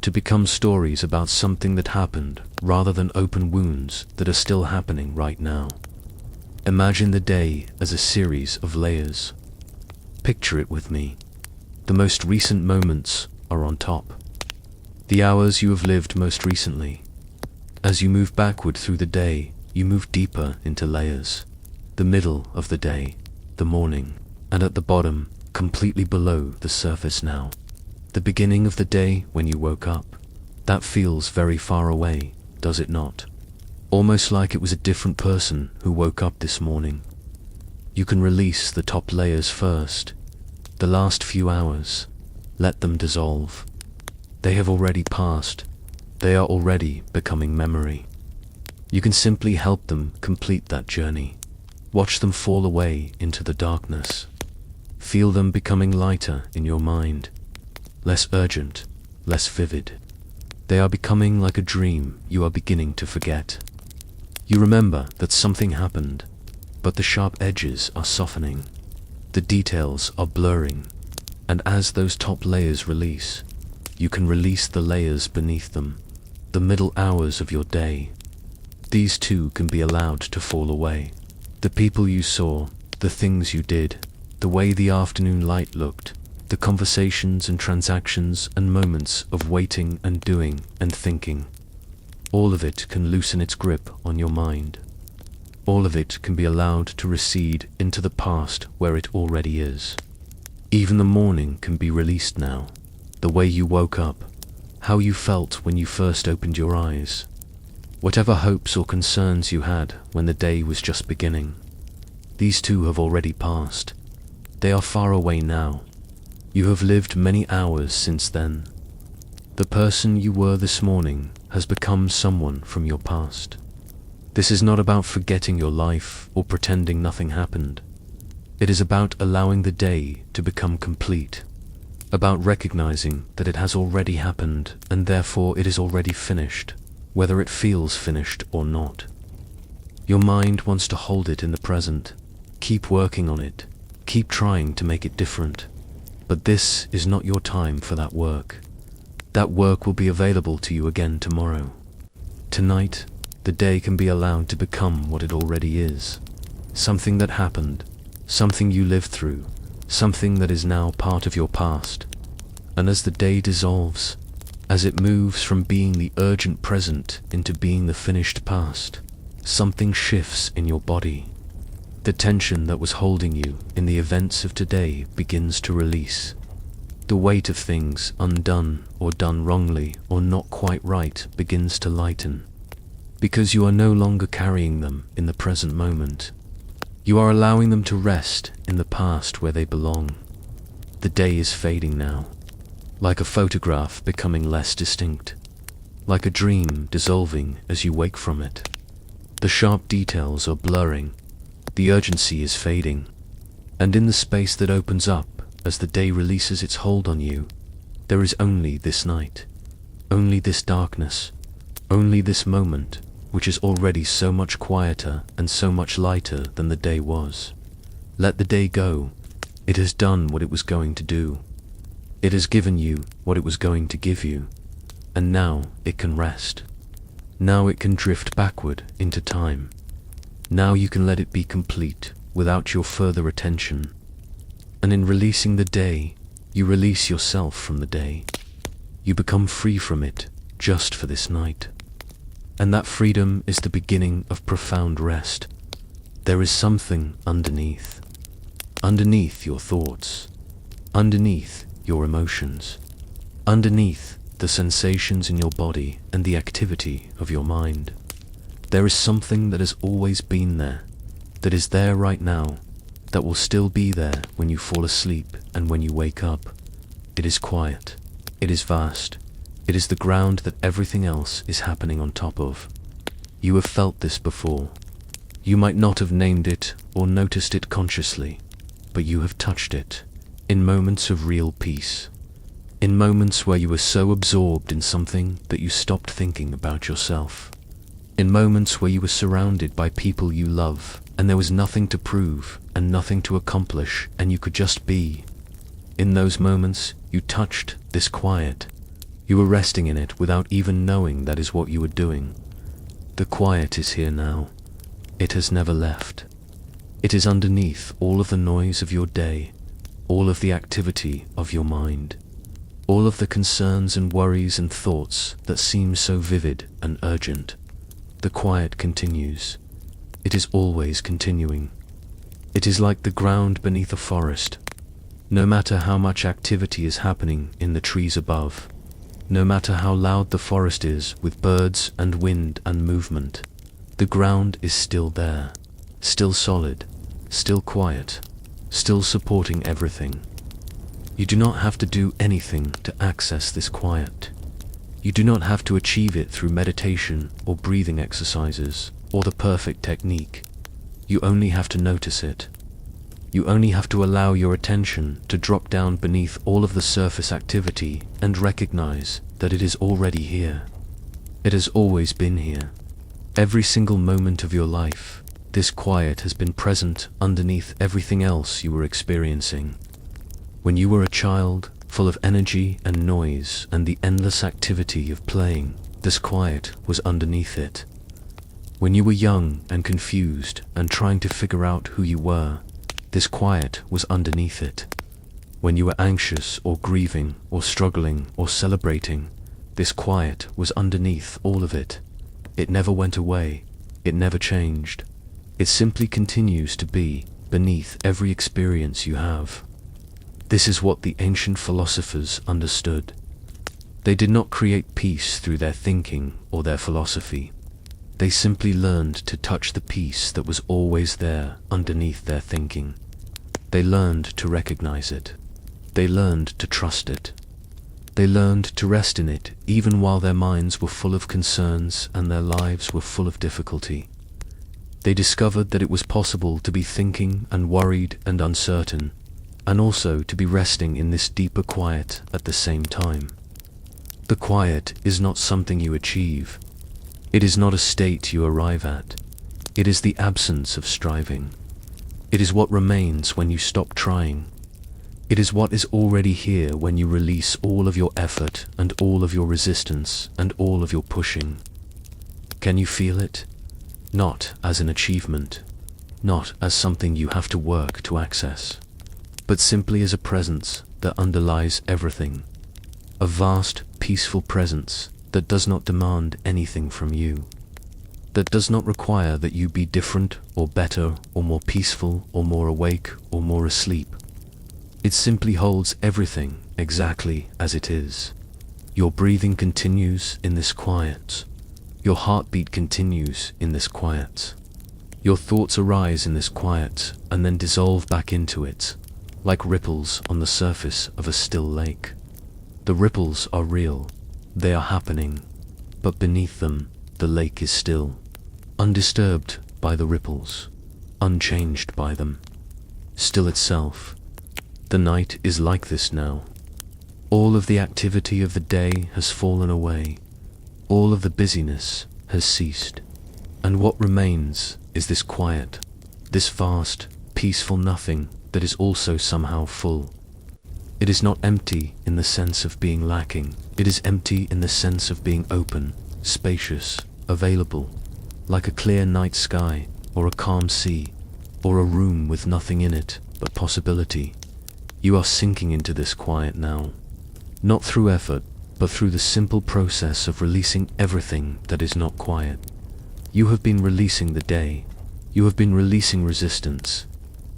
To become stories about something that happened rather than open wounds that are still happening right now. Imagine the day as a series of layers. Picture it with me. The most recent moments are on top. The hours you have lived most recently. As you move backward through the day, you move deeper into layers. The middle of the day, the morning, and at the bottom, completely below the surface now. The beginning of the day when you woke up. That feels very far away, does it not? Almost like it was a different person who woke up this morning. You can release the top layers first. The last few hours. Let them dissolve. They have already passed. They are already becoming memory. You can simply help them complete that journey. Watch them fall away into the darkness. Feel them becoming lighter in your mind, less urgent, less vivid. They are becoming like a dream you are beginning to forget. You remember that something happened, but the sharp edges are softening. The details are blurring, and as those top layers release, you can release the layers beneath them, the middle hours of your day. These too can be allowed to fall away. The people you saw, the things you did, the way the afternoon light looked, the conversations and transactions and moments of waiting and doing and thinking. All of it can loosen its grip on your mind. All of it can be allowed to recede into the past where it already is. Even the morning can be released now. The way you woke up, how you felt when you first opened your eyes. Whatever hopes or concerns you had when the day was just beginning. These too have already passed. They are far away now. You have lived many hours since then. The person you were this morning has become someone from your past. This is not about forgetting your life or pretending nothing happened. It is about allowing the day to become complete, about recognizing that it has already happened and therefore it is already finished, whether it feels finished or not. Your mind wants to hold it in the present. Keep working on it. Keep trying to make it different. But this is not your time for that work. That work will be available to you again tomorrow. Tonight, the day can be allowed to become what it already is. Something that happened, something you lived through, something that is now part of your past. And as the day dissolves, as it moves from being the urgent present into being the finished past, something shifts in your body. The tension that was holding you in the events of today begins to release. The weight of things undone or done wrongly or not quite right begins to lighten. Because you are no longer carrying them in the present moment. You are allowing them to rest in the past where they belong. The day is fading now, like a photograph becoming less distinct, like a dream dissolving as you wake from it. The sharp details are blurring, the urgency is fading, and in the space that opens up as the day releases its hold on you, there is only this night, only this darkness, only this moment, which is already so much quieter and so much lighter than the day was. Let the day go. It has done what it was going to do. It has given you what it was going to give you, and now it can rest. Now it can drift backward into time. Now you can let it be complete without your further attention. And in releasing the day, you release yourself from the day. You become free from it just for this night. And that freedom is the beginning of profound rest. There is something underneath. Underneath your thoughts. Underneath your emotions. Underneath the sensations in your body and the activity of your mind. There is something that has always been there, that is there right now, that will still be there when you fall asleep and when you wake up. It is quiet. It is vast. It is the ground that everything else is happening on top of. You have felt this before. You might not have named it or noticed it consciously, but you have touched it in moments of real peace. In moments where you were so absorbed in something that you stopped thinking about yourself. In moments where you were surrounded by people you love and there was nothing to prove and nothing to accomplish and you could just be. In those moments, you touched this quiet. You were resting in it without even knowing that is what you were doing. The quiet is here now. It has never left. It is underneath all of the noise of your day, all of the activity of your mind, all of the concerns and worries and thoughts that seem so vivid and urgent. The quiet continues. It is always continuing. It is like the ground beneath a forest. No matter how much activity is happening in the trees above, no matter how loud the forest is with birds and wind and movement, the ground is still there, still solid, still quiet, still supporting everything. You do not have to do anything to access this quiet. You do not have to achieve it through meditation or breathing exercises or the perfect technique. You only have to notice it. You only have to allow your attention to drop down beneath all of the surface activity and recognize that it is already here. It has always been here. Every single moment of your life, this quiet has been present underneath everything else you were experiencing. When you were a child, full of energy and noise and the endless activity of playing, this quiet was underneath it. When you were young and confused and trying to figure out who you were, this quiet was underneath it. When you were anxious or grieving or struggling or celebrating, this quiet was underneath all of it. It never went away. It never changed. It simply continues to be beneath every experience you have. This is what the ancient philosophers understood. They did not create peace through their thinking or their philosophy. They simply learned to touch the peace that was always there underneath their thinking. They learned to recognize it. They learned to trust it. They learned to rest in it even while their minds were full of concerns and their lives were full of difficulty. They discovered that it was possible to be thinking and worried and uncertain, and also to be resting in this deeper quiet at the same time. The quiet is not something you achieve. It is not a state you arrive at. It is the absence of striving. It is what remains when you stop trying. It is what is already here when you release all of your effort and all of your resistance and all of your pushing. Can you feel it? Not as an achievement, not as something you have to work to access, but simply as a presence that underlies everything. A vast, peaceful presence that does not demand anything from you, that does not require that you be different or better or more peaceful or more awake or more asleep. It simply holds everything exactly as it is. Your breathing continues in this quiet. Your heartbeat continues in this quiet. Your thoughts arise in this quiet and then dissolve back into it, like ripples on the surface of a still lake. The ripples are real. They are happening, but beneath them, the lake is still, undisturbed by the ripples, unchanged by them, still itself. The night is like this now. All of the activity of the day has fallen away. All of the busyness has ceased. And what remains is this quiet, this vast, peaceful nothing that is also somehow full. It is not empty in the sense of being lacking. It is empty in the sense of being open, spacious, available, like a clear night sky, or a calm sea, or a room with nothing in it but possibility. You are sinking into this quiet now, not through effort, but through the simple process of releasing everything that is not quiet. You have been releasing the day. You have been releasing resistance.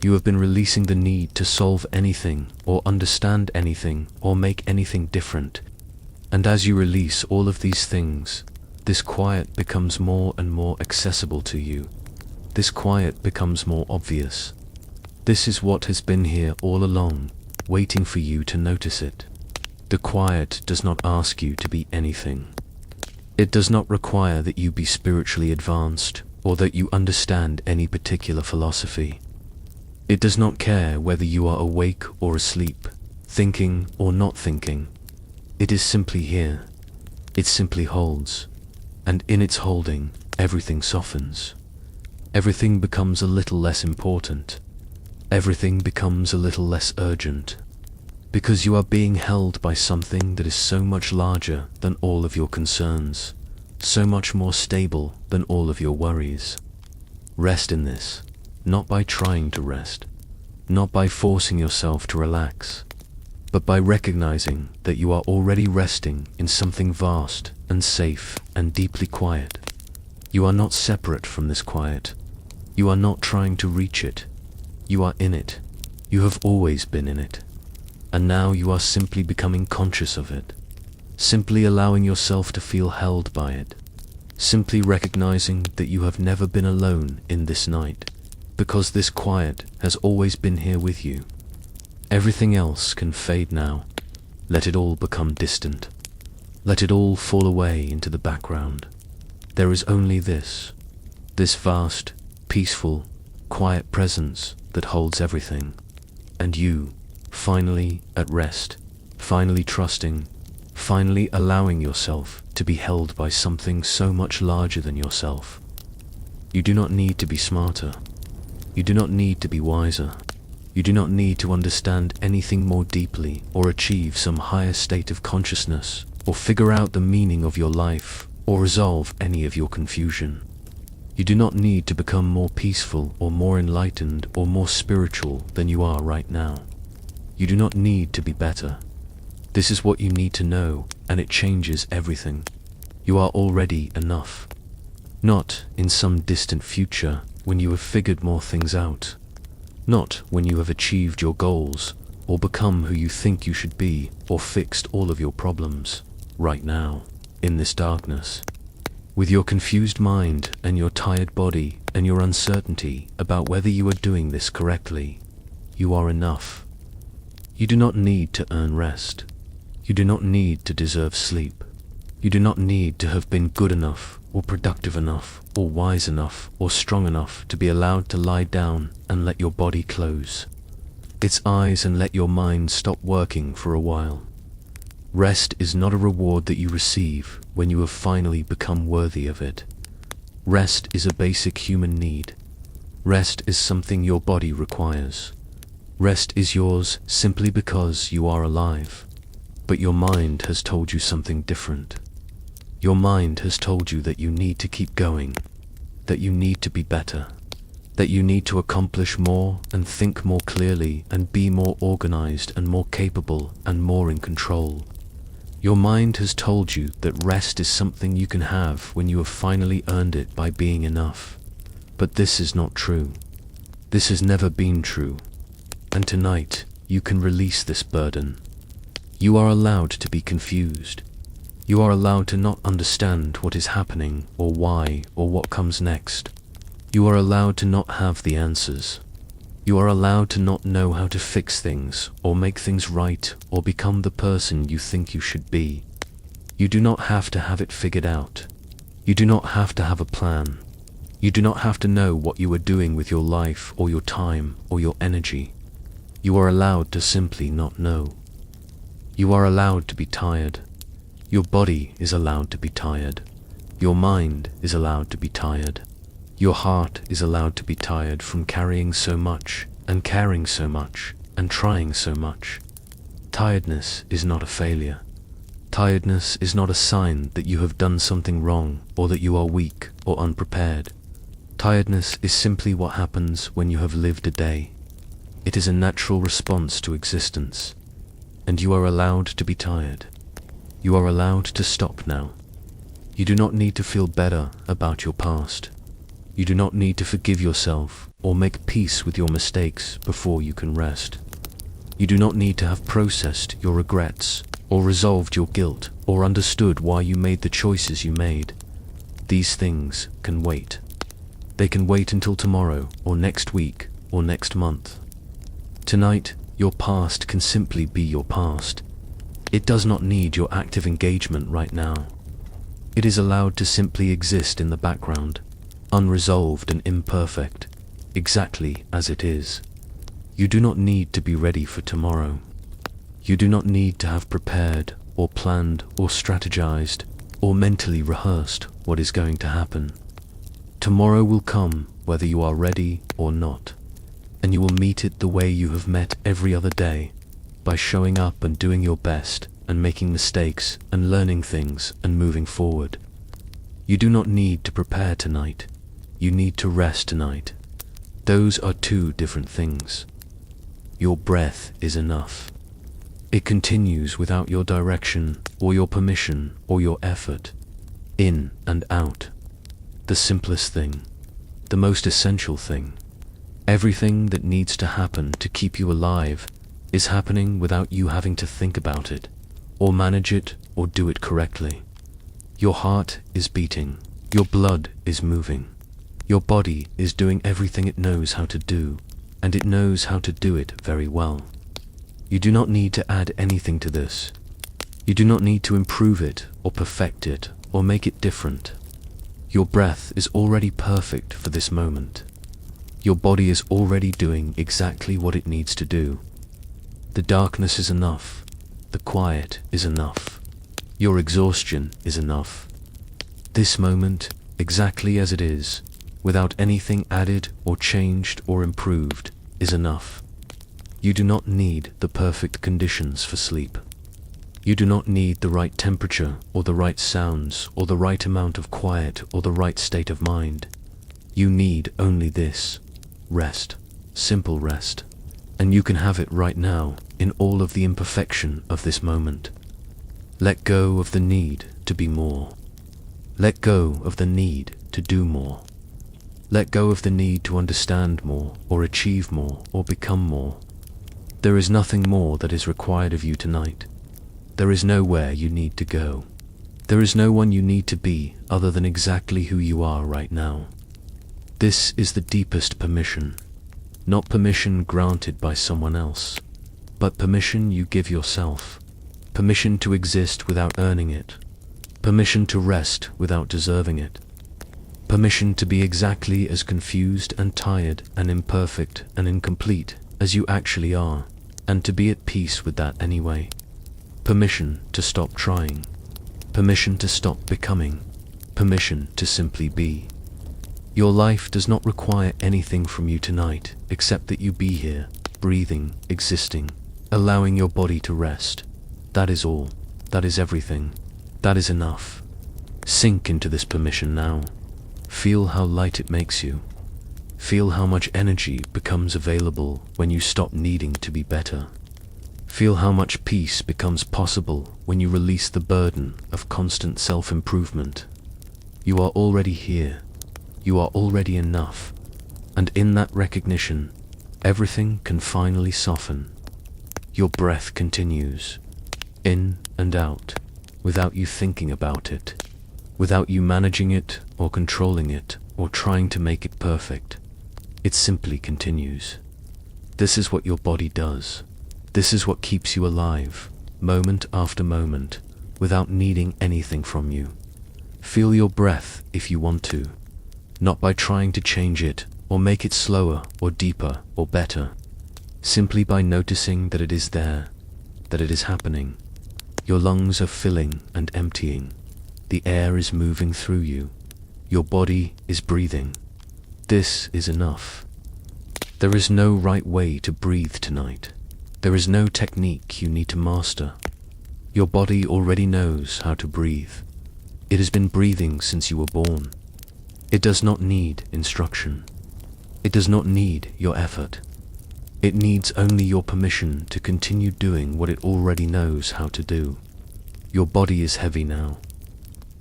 You have been releasing the need to solve anything, or understand anything, or make anything different. And as you release all of these things, this quiet becomes more and more accessible to you. This quiet becomes more obvious. This is what has been here all along, waiting for you to notice it. The quiet does not ask you to be anything. It does not require that you be spiritually advanced, or that you understand any particular philosophy. It does not care whether you are awake or asleep, thinking or not thinking. It is simply here. It simply holds. And in its holding, everything softens. Everything becomes a little less important. Everything becomes a little less urgent. Because you are being held by something that is so much larger than all of your concerns, so much more stable than all of your worries. Rest in this, not by trying to rest, not by forcing yourself to relax, but by recognizing that you are already resting in something vast and safe and deeply quiet. You are not separate from this quiet. You are not trying to reach it. You are in it. You have always been in it. And now you are simply becoming conscious of it, simply allowing yourself to feel held by it, simply recognizing that you have never been alone in this night, because this quiet has always been here with you. Everything else can fade now. Let it all become distant. Let it all fall away into the background. There is only this vast, peaceful, quiet presence that holds everything. And you, finally at rest, finally trusting, finally allowing yourself to be held by something so much larger than yourself. You do not need to be smarter. You do not need to be wiser. You do not need to understand anything more deeply or achieve some higher state of consciousness or figure out the meaning of your life or resolve any of your confusion. You do not need to become more peaceful or more enlightened or more spiritual than you are right now. You do not need to be better. This is what you need to know, and it changes everything. You are already enough. Not in some distant future when you have figured more things out. Not when you have achieved your goals or become who you think you should be or fixed all of your problems. Right now, in this darkness. With your confused mind and your tired body and your uncertainty about whether you are doing this correctly, you are enough. You do not need to earn rest. You do not need to deserve sleep. You do not need to have been good enough or productive enough or wise enough or strong enough to be allowed to lie down and let your body close its eyes and let your mind stop working for a while. Rest is not a reward that you receive when you have finally become worthy of it. Rest is a basic human need. Rest is something your body requires. Rest is yours simply because you are alive. But your mind has told you something different. Your mind has told you that you need to keep going, that you need to be better, that you need to accomplish more and think more clearly and be more organized and more capable and more in control. Your mind has told you that rest is something you can have when you have finally earned it by being enough. But this is not true. This has never been true. And tonight, you can release this burden. You are allowed to be confused. You are allowed to not understand what is happening or why or what comes next. You are allowed to not have the answers. You are allowed to not know how to fix things or make things right or become the person you think you should be. You do not have to have it figured out. You do not have to have a plan. You do not have to know what you are doing with your life or your time or your energy. You are allowed to simply not know. You are allowed to be tired. Your body is allowed to be tired. Your mind is allowed to be tired. Your heart is allowed to be tired from carrying so much, and caring so much, and trying so much. Tiredness is not a failure. Tiredness is not a sign that you have done something wrong, or that you are weak or unprepared. Tiredness is simply what happens when you have lived a day. It is a natural response to existence. And you are allowed to be tired. You are allowed to stop now. You do not need to feel better about your past. You do not need to forgive yourself or make peace with your mistakes before you can rest. You do not need to have processed your regrets or resolved your guilt or understood why you made the choices you made. These things can wait. They can wait until tomorrow or next week or next month. Tonight, your past can simply be your past. It does not need your active engagement right now. It is allowed to simply exist in the background, unresolved and imperfect, exactly as it is. You do not need to be ready for tomorrow. You do not need to have prepared or planned or strategized or mentally rehearsed what is going to happen. Tomorrow will come whether you are ready or not, and you will meet it the way you have met every other day, by showing up and doing your best and making mistakes and learning things and moving forward. You do not need to prepare tonight. You need to rest tonight. Those are two different things. Your breath is enough. It continues without your direction or your permission or your effort. In and out. The simplest thing. The most essential thing. Everything that needs to happen to keep you alive is happening without you having to think about it, or manage it, or do it correctly. Your heart is beating. Your blood is moving. Your body is doing everything it knows how to do, and it knows how to do it very well. You do not need to add anything to this. You do not need to improve it, or perfect it, or make it different. Your breath is already perfect for this moment. Your body is already doing exactly what it needs to do. The darkness is enough. The quiet is enough. Your exhaustion is enough. This moment, exactly as it is, without anything added or changed or improved, is enough. You do not need the perfect conditions for sleep. You do not need the right temperature or the right sounds or the right amount of quiet or the right state of mind. You need only this: rest, simple rest. And you can have it right now in all of the imperfection of this moment. Let go of the need to be more. Let go of the need to do more. Let go of the need to understand more or achieve more or become more. There is nothing more that is required of you tonight. There is nowhere you need to go. There is no one you need to be other than exactly who you are right now. This is the deepest permission. Not permission granted by someone else, but permission you give yourself. Permission to exist without earning it. Permission to rest without deserving it. Permission to be exactly as confused and tired and imperfect and incomplete as you actually are, and to be at peace with that anyway. Permission to stop trying. Permission to stop becoming. Permission to simply be. Your life does not require anything from you tonight except that you be here, breathing, existing, allowing your body to rest. That is all. That is everything. That is enough. Sink into this permission now. Feel how light it makes you. Feel how much energy becomes available when you stop needing to be better. Feel how much peace becomes possible when you release the burden of constant self-improvement. You are already here. You are already enough. And in that recognition, everything can finally soften. Your breath continues, in and out, without you thinking about it, without you managing it or controlling it or trying to make it perfect. It simply continues. This is what your body does. This is what keeps you alive, moment after moment, without needing anything from you. Feel your breath if you want to, not by trying to change it or make it slower or deeper or better, simply by noticing that it is there, that it is happening. Your lungs are filling and emptying. The air is moving through you. Your body is breathing. This is enough. There is no right way to breathe tonight. There is no technique you need to master. Your body already knows how to breathe. It has been breathing since you were born. It does not need instruction. It does not need your effort. It needs only your permission to continue doing what it already knows how to do. Your body is heavy now.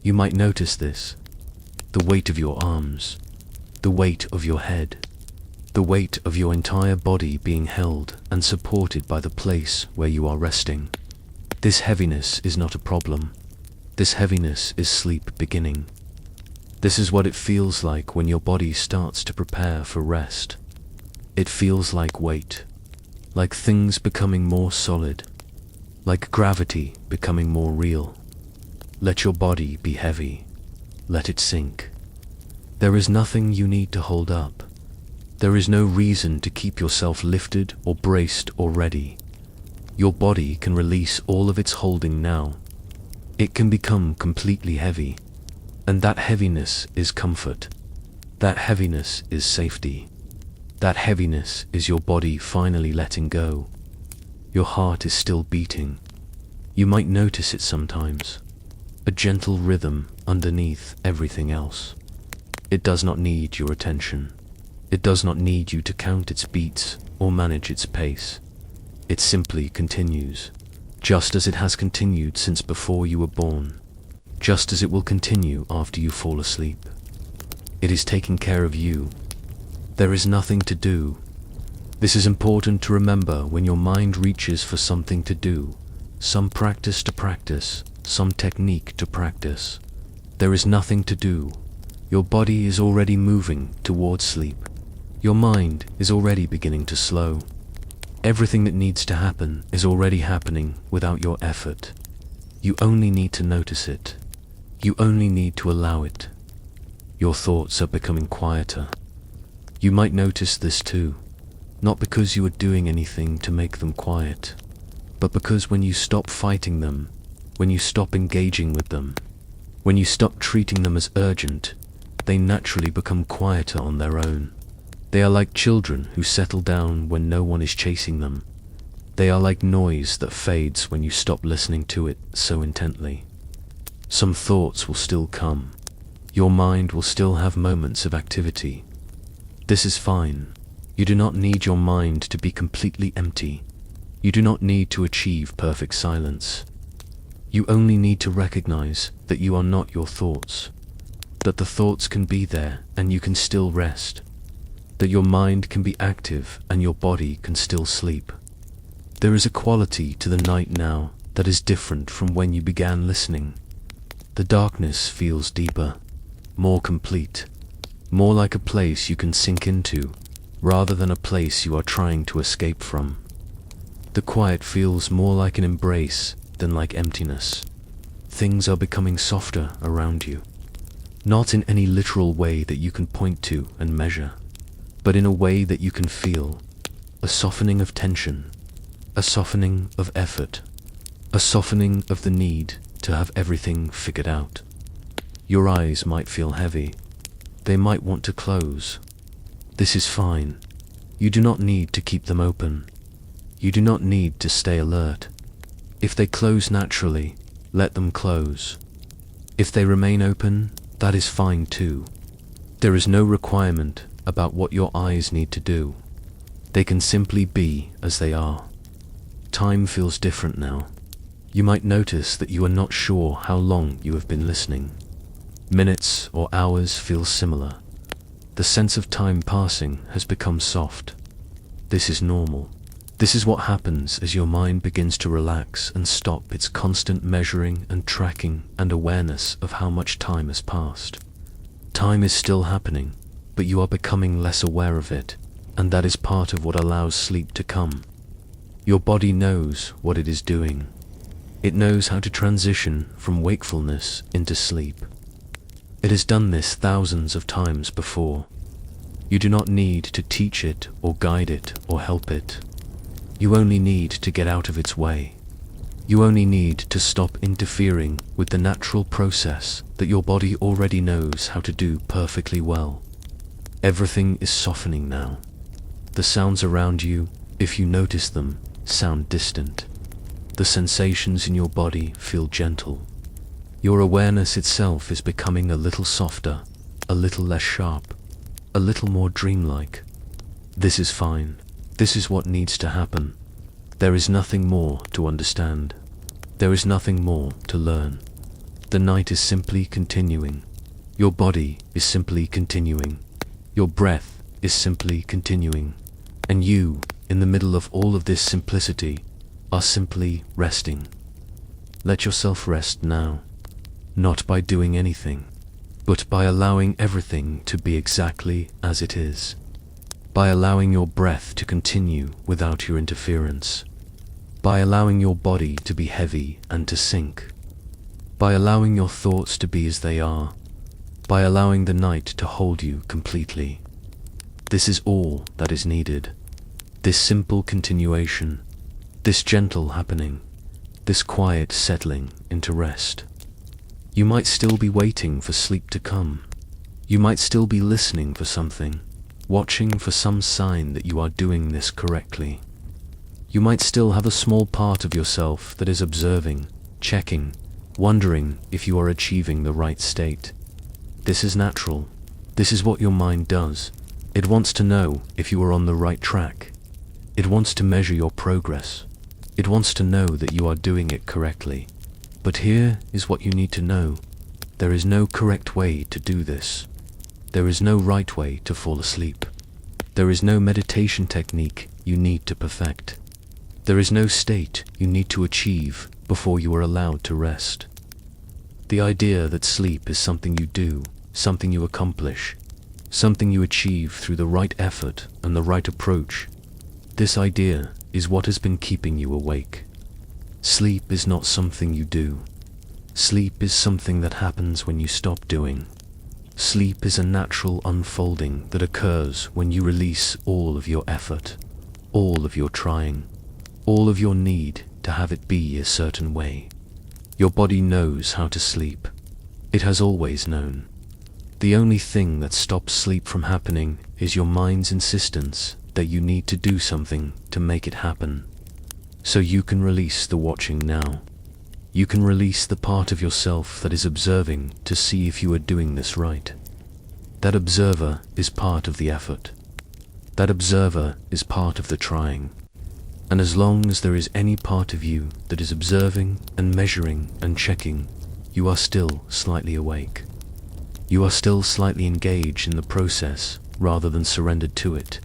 You might notice this. The weight of your arms, the weight of your head, the weight of your entire body being held and supported by the place where you are resting. This heaviness is not a problem. This heaviness is sleep beginning. This is what it feels like when your body starts to prepare for rest. It feels like weight, like things becoming more solid, like gravity becoming more real. Let your body be heavy. Let it sink. There is nothing you need to hold up. There is no reason to keep yourself lifted or braced or ready. Your body can release all of its holding now. It can become completely heavy. And that heaviness is comfort. That heaviness is safety. That heaviness is your body finally letting go. Your heart is still beating. You might notice it sometimes. A gentle rhythm underneath everything else. It does not need your attention. It does not need you to count its beats or manage its pace. It simply continues, just as it has continued since before you were born, just as it will continue after you fall asleep. It is taking care of you. There is nothing to do. This is important to remember when your mind reaches for something to do, some practice to practice, some technique to practice. There is nothing to do. Your body is already moving towards sleep. Your mind is already beginning to slow. Everything that needs to happen is already happening without your effort. You only need to notice it. You only need to allow it. Your thoughts are becoming quieter. You might notice this too, not because you are doing anything to make them quiet, but because when you stop fighting them, when you stop engaging with them, when you stop treating them as urgent, they naturally become quieter on their own. They are like children who settle down when no one is chasing them. They are like noise that fades when you stop listening to it so intently. Some thoughts will still come. Your mind will still have moments of activity. This is fine. You do not need your mind to be completely empty. You do not need to achieve perfect silence. You only need to recognize that you are not your thoughts, that the thoughts can be there and you can still rest, that your mind can be active and your body can still sleep. There is a quality to the night now that is different from when you began listening. The darkness feels deeper, more complete, more like a place you can sink into, rather than a place you are trying to escape from. The quiet feels more like an embrace than like emptiness. Things are becoming softer around you, not in any literal way that you can point to and measure, but in a way that you can feel, a softening of tension, a softening of effort, a softening of the need to have everything figured out. Your eyes might feel heavy. They might want to close. This is fine. You do not need to keep them open. You do not need to stay alert. If they close naturally, let them close. If they remain open, that is fine too. There is no requirement about what your eyes need to do. They can simply be as they are. Time feels different now. You might notice that you are not sure how long you have been listening. Minutes or hours feel similar. The sense of time passing has become soft. This is normal. This is what happens as your mind begins to relax and stop its constant measuring and tracking and awareness of how much time has passed. Time is still happening, but you are becoming less aware of it, and that is part of what allows sleep to come. Your body knows what it is doing. It knows how to transition from wakefulness into sleep. It has done this thousands of times before. You do not need to teach it or guide it or help it. You only need to get out of its way. You only need to stop interfering with the natural process that your body already knows how to do perfectly well. Everything is softening now. The sounds around you, if you notice them, sound distant. The sensations in your body feel gentle. Your awareness itself is becoming a little softer, a little less sharp, a little more dreamlike. This is fine. This is what needs to happen. There is nothing more to understand. There is nothing more to learn. The night is simply continuing. Your body is simply continuing. Your breath is simply continuing. And you, in the middle of all of this simplicity, are simply resting. Let yourself rest now. Not by doing anything, but by allowing everything to be exactly as it is. By allowing your breath to continue without your interference. By allowing your body to be heavy and to sink. By allowing your thoughts to be as they are. By allowing the night to hold you completely. This is all that is needed. This simple continuation. This gentle happening. This quiet settling into rest. You might still be waiting for sleep to come. You might still be listening for something, watching for some sign that you are doing this correctly. You might still have a small part of yourself that is observing, checking, wondering if you are achieving the right state. This is natural. This is what your mind does. It wants to know if you are on the right track. It wants to measure your progress. It wants to know that you are doing it correctly. But here is what you need to know. There is no correct way to do this. There is no right way to fall asleep. There is no meditation technique you need to perfect. There is no state you need to achieve before you are allowed to rest. The idea that sleep is something you do, something you accomplish, something you achieve through the right effort and the right approach, this idea is what has been keeping you awake. Sleep is not something you do. Sleep is something that happens when you stop doing. Sleep is a natural unfolding that occurs when you release all of your effort, all of your trying, all of your need to have it be a certain way. Your body knows how to sleep. It has always known. The only thing that stops sleep from happening is your mind's insistence that you need to do something to make it happen. So you can release the watching now. You can release the part of yourself that is observing to see if you are doing this right. That observer is part of the effort. That observer is part of the trying. And as long as there is any part of you that is observing and measuring and checking, you are still slightly awake. You are still slightly engaged in the process rather than surrendered to it.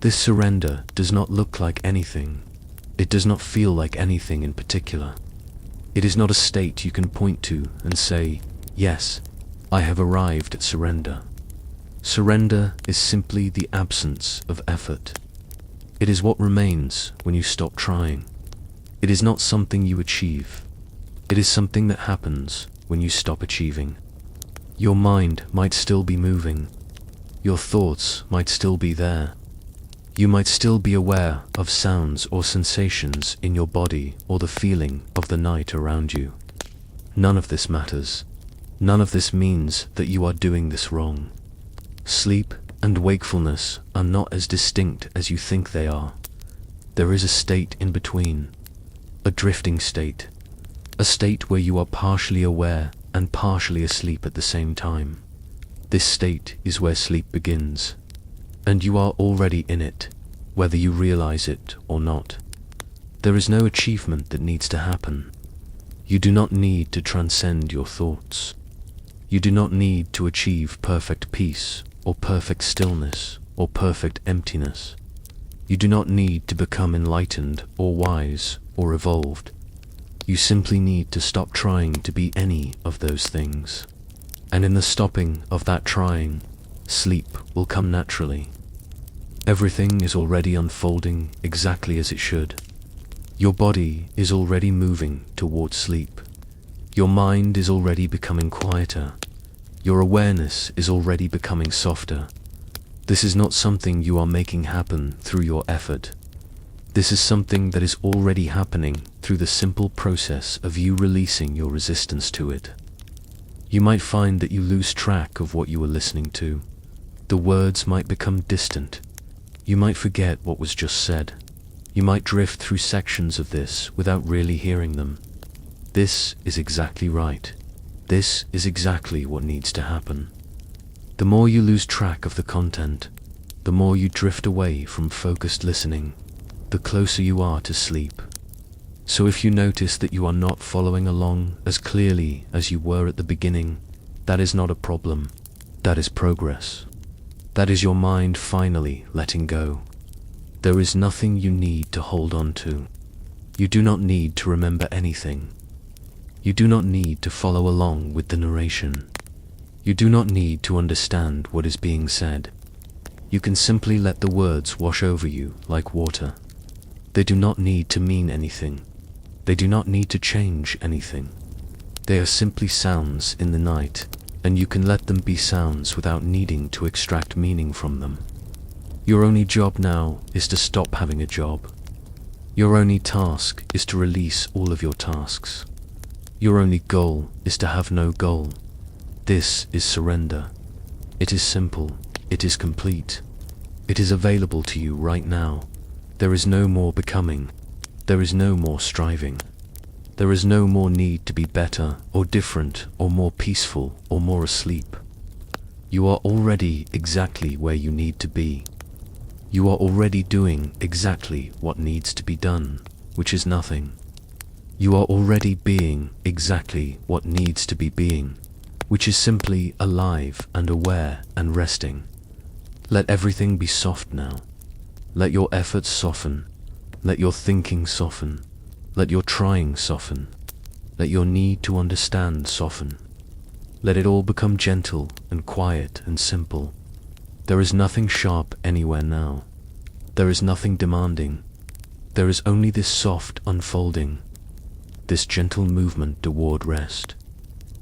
This surrender does not look like anything. It does not feel like anything in particular. It is not a state you can point to and say, yes, I have arrived at surrender. Surrender is simply the absence of effort. It is what remains when you stop trying. It is not something you achieve. It is something that happens when you stop achieving. Your mind might still be moving. Your thoughts might still be there. You might still be aware of sounds or sensations in your body or the feeling of the night around you. None of this matters. None of this means that you are doing this wrong. Sleep and wakefulness are not as distinct as you think they are. There is a state in between, a drifting state, a state where you are partially aware and partially asleep at the same time. This state is where sleep begins. And you are already in it, whether you realize it or not. There is no achievement that needs to happen. You do not need to transcend your thoughts. You do not need to achieve perfect peace, or perfect stillness, or perfect emptiness. You do not need to become enlightened, or wise, or evolved. You simply need to stop trying to be any of those things. And in the stopping of that trying, sleep will come naturally. Everything is already unfolding exactly as it should. Your body is already moving towards sleep. Your mind is already becoming quieter. Your awareness is already becoming softer. This is not something you are making happen through your effort. This is something that is already happening through the simple process of you releasing your resistance to it. You might find that you lose track of what you were listening to. The words might become distant. You might forget what was just said. You might drift through sections of this without really hearing them. This is exactly right. This is exactly what needs to happen. The more you lose track of the content, the more you drift away from focused listening, the closer you are to sleep. So if you notice that you are not following along as clearly as you were at the beginning, that is not a problem. That is progress. That is your mind finally letting go. There is nothing you need to hold on to. You do not need to remember anything. You do not need to follow along with the narration. You do not need to understand what is being said. You can simply let the words wash over you like water. They do not need to mean anything. They do not need to change anything. They are simply sounds in the night, and you can let them be sounds without needing to extract meaning from them. Your only job now is to stop having a job. Your only task is to release all of your tasks. Your only goal is to have no goal. This is surrender. It is simple. It is complete. It is available to you right now. There is no more becoming. There is no more striving. There is no more need to be better or different or more peaceful or more asleep. You are already exactly where you need to be. You are already doing exactly what needs to be done, which is nothing. You are already being exactly what needs to be being, which is simply alive and aware and resting. Let everything be soft now. Let your efforts soften. Let your thinking soften. Let your trying soften. Let your need to understand soften. Let it all become gentle and quiet and simple. There is nothing sharp anywhere now. There is nothing demanding. There is only this soft unfolding, this gentle movement toward rest,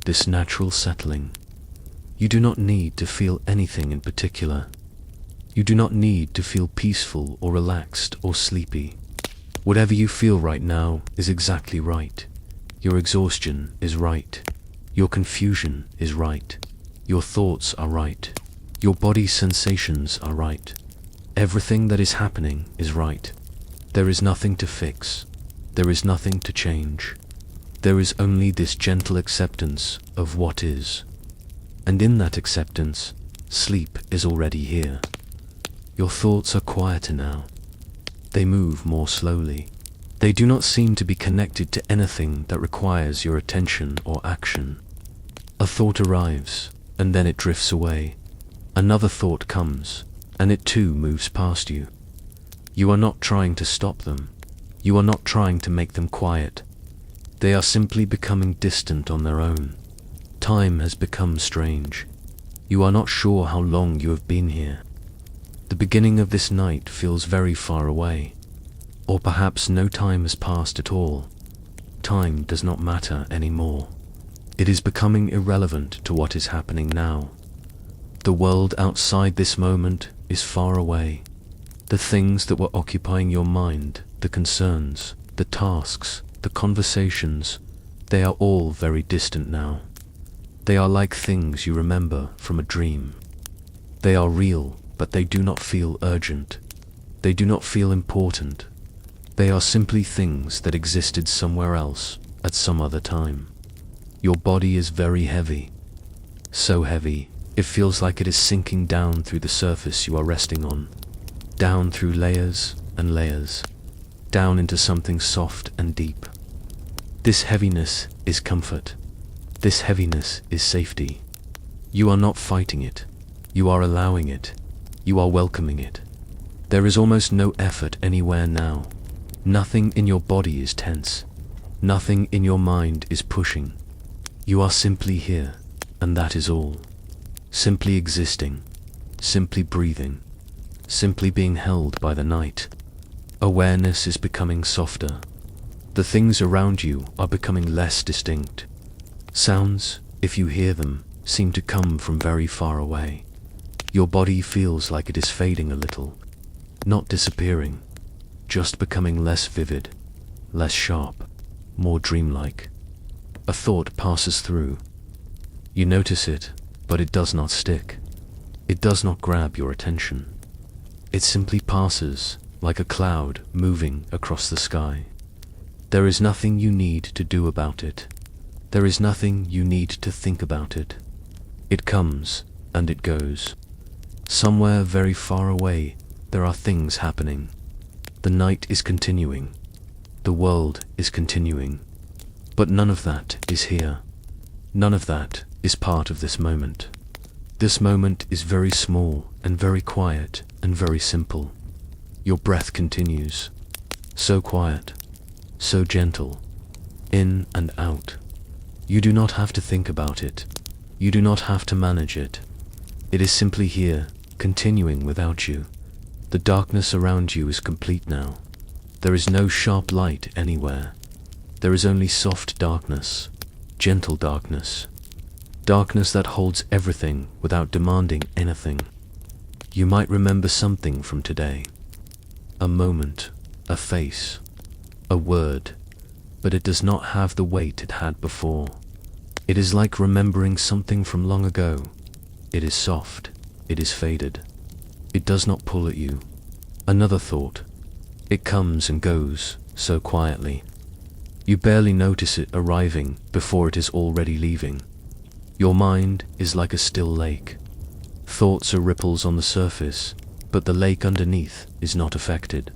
this natural settling. You do not need to feel anything in particular. You do not need to feel peaceful or relaxed or sleepy. Whatever you feel right now is exactly right. Your exhaustion is right. Your confusion is right. Your thoughts are right. Your body's sensations are right. Everything that is happening is right. There is nothing to fix. There is nothing to change. There is only this gentle acceptance of what is. And in that acceptance, sleep is already here. Your thoughts are quieter now. They move more slowly. They do not seem to be connected to anything that requires your attention or action. A thought arrives, and then it drifts away. Another thought comes, and it too moves past you. You are not trying to stop them. You are not trying to make them quiet. They are simply becoming distant on their own. Time has become strange. You are not sure how long you have been here. The beginning of this night feels very far away. Or perhaps no time has passed at all. Time does not matter anymore. It is becoming irrelevant to what is happening now. The world outside this moment is far away. The things that were occupying your mind, the concerns, the tasks, the conversations, they are all very distant now. They are like things you remember from a dream. They are real, but they do not feel urgent. They do not feel important. They are simply things that existed somewhere else at some other time. Your body is very heavy. So heavy, it feels like it is sinking down through the surface you are resting on. Down through layers and layers. Down into something soft and deep. This heaviness is comfort. This heaviness is safety. You are not fighting it. You are allowing it. You are welcoming it. There is almost no effort anywhere now. Nothing in your body is tense. Nothing in your mind is pushing. You are simply here, and that is all. Simply existing. Simply breathing. Simply being held by the night. Awareness is becoming softer. The things around you are becoming less distinct. Sounds, if you hear them, seem to come from very far away. Your body feels like it is fading a little, not disappearing, just becoming less vivid, less sharp, more dreamlike. A thought passes through. You notice it, but it does not stick. It does not grab your attention. It simply passes, like a cloud moving across the sky. There is nothing you need to do about it. There is nothing you need to think about it. It comes, and it goes. Somewhere very far away, there are things happening. The night is continuing. The world is continuing. But none of that is here. None of that is part of this moment. This moment is very small and very quiet and very simple. Your breath continues. So quiet. So gentle. In and out. You do not have to think about it. You do not have to manage it. It is simply here, continuing without you. The darkness around you is complete now. There is no sharp light anywhere. There is only soft darkness, gentle darkness. Darkness that holds everything without demanding anything. You might remember something from today. A moment, a face, a word, but it does not have the weight it had before. It is like remembering something from long ago. It is soft. It is faded. It does not pull at you. Another thought. It comes and goes so quietly. You barely notice it arriving before it is already leaving. Your mind is like a still lake. Thoughts are ripples on the surface, but the lake underneath is not affected.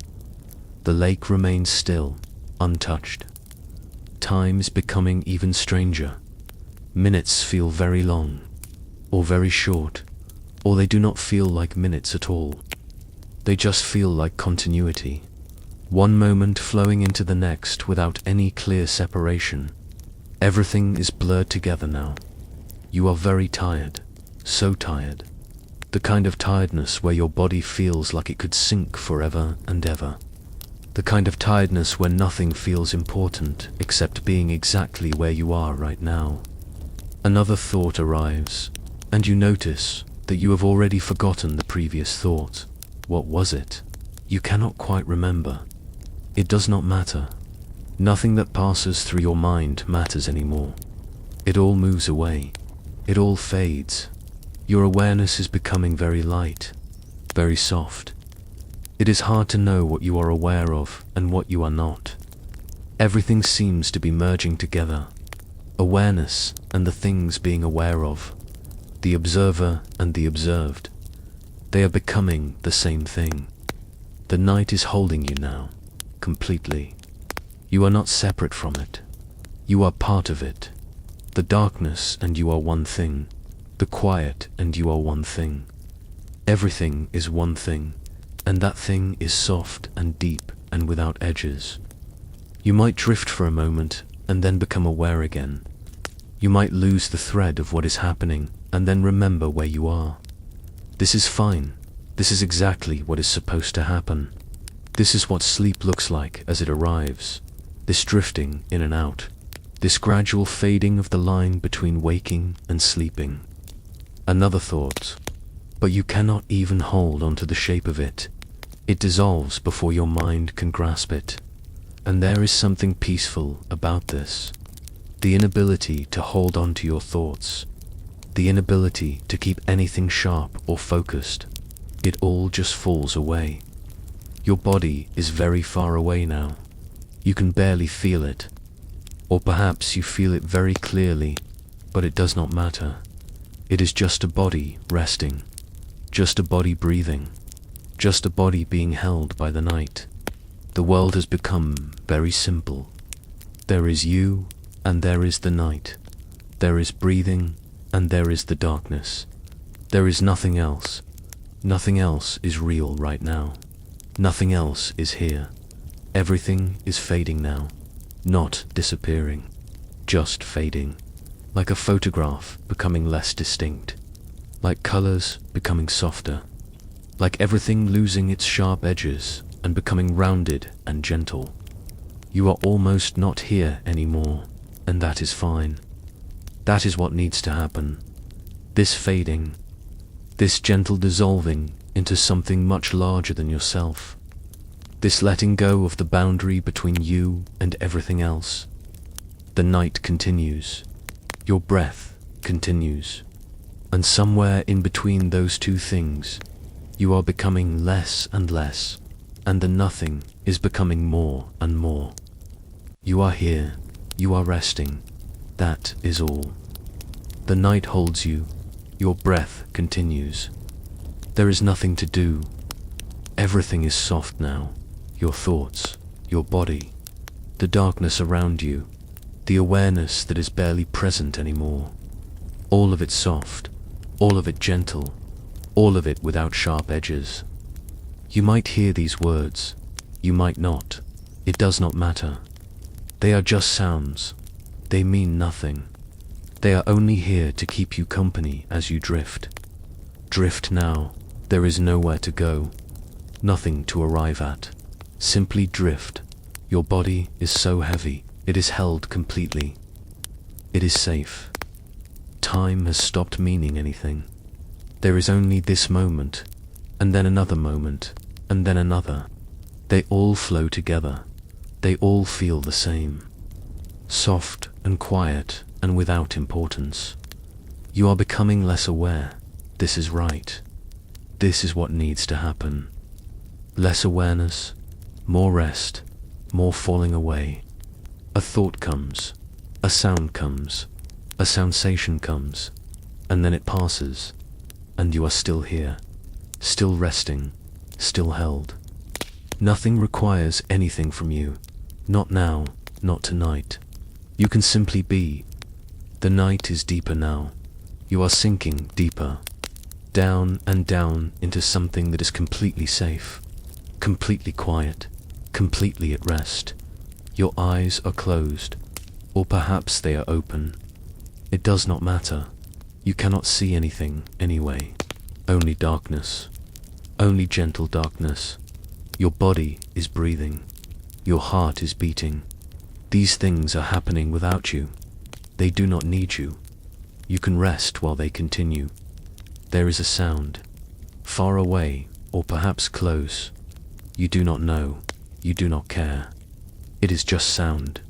The lake remains still, untouched. Time is becoming even stranger. Minutes feel very long, or very short, or they do not feel like minutes at all. They just feel like continuity. One moment flowing into the next without any clear separation. Everything is blurred together now. You are very tired, so tired. The kind of tiredness where your body feels like it could sink forever and ever. The kind of tiredness where nothing feels important except being exactly where you are right now. Another thought arrives. And you notice that you have already forgotten the previous thought. What was it? You cannot quite remember. It does not matter. Nothing that passes through your mind matters anymore. It all moves away. It all fades. Your awareness is becoming very light, very soft. It is hard to know what you are aware of and what you are not. Everything seems to be merging together. Awareness and the things being aware of. The observer and the observed. They are becoming the same thing. The night is holding you now, completely. You are not separate from it. You are part of it. The darkness and you are one thing. The quiet and you are one thing. Everything is one thing, and that thing is soft and deep and without edges. You might drift for a moment and then become aware again. You might lose the thread of what is happening and then remember where you are. This is fine. This is exactly what is supposed to happen. This is what sleep looks like as it arrives. This drifting in and out. This gradual fading of the line between waking and sleeping. Another thought. But you cannot even hold onto the shape of it. It dissolves before your mind can grasp it. And there is something peaceful about this. The inability to hold on to your thoughts. The inability to keep anything sharp or focused. It all just falls away. Your body is very far away now. You can barely feel it. Or perhaps you feel it very clearly, but it does not matter. It is just a body resting. Just a body breathing. Just a body being held by the night. The world has become very simple. There is you, and there is the night. There is breathing, and there is the darkness. There is nothing else. Nothing else is real right now. Nothing else is here. Everything is fading now. Not disappearing. Just fading. Like a photograph becoming less distinct. Like colors becoming softer. Like everything losing its sharp edges and becoming rounded and gentle. You are almost not here anymore, and that is fine. That is what needs to happen. This fading. This gentle dissolving into something much larger than yourself. This letting go of the boundary between you and everything else. The night continues. Your breath continues. And somewhere in between those two things, you are becoming less and less, and the nothing is becoming more and more. You are here. You are resting. That is all. The night holds you. Your breath continues. There is nothing to do. Everything is soft now. Your thoughts, your body, the darkness around you, the awareness that is barely present anymore. All of it soft, all of it gentle, all of it without sharp edges. You might hear these words, you might not. It does not matter. They are just sounds. They mean nothing. They are only here to keep you company as you drift. Drift now. There is nowhere to go. Nothing to arrive at. Simply drift. Your body is so heavy, it is held completely. It is safe. Time has stopped meaning anything. There is only this moment, and then another moment, and then another. They all flow together. They all feel the same. Soft and quiet and without importance. You are becoming less aware. This is right. This is what needs to happen. Less awareness, more rest, more falling away. A thought comes, a sound comes, a sensation comes, and then it passes, and you are still here, still resting, still held. Nothing requires anything from you, not now, not tonight. You can simply be. The night is deeper now. You are sinking deeper, down and down into something that is completely safe, completely quiet, completely at rest. Your eyes are closed, or perhaps they are open. It does not matter. You cannot see anything anyway. Only darkness. Only gentle darkness. Your body is breathing. Your heart is beating. These things are happening without you. They do not need you. You can rest while they continue. There is a sound, far away or perhaps close. You do not know, you do not care. It is just sound,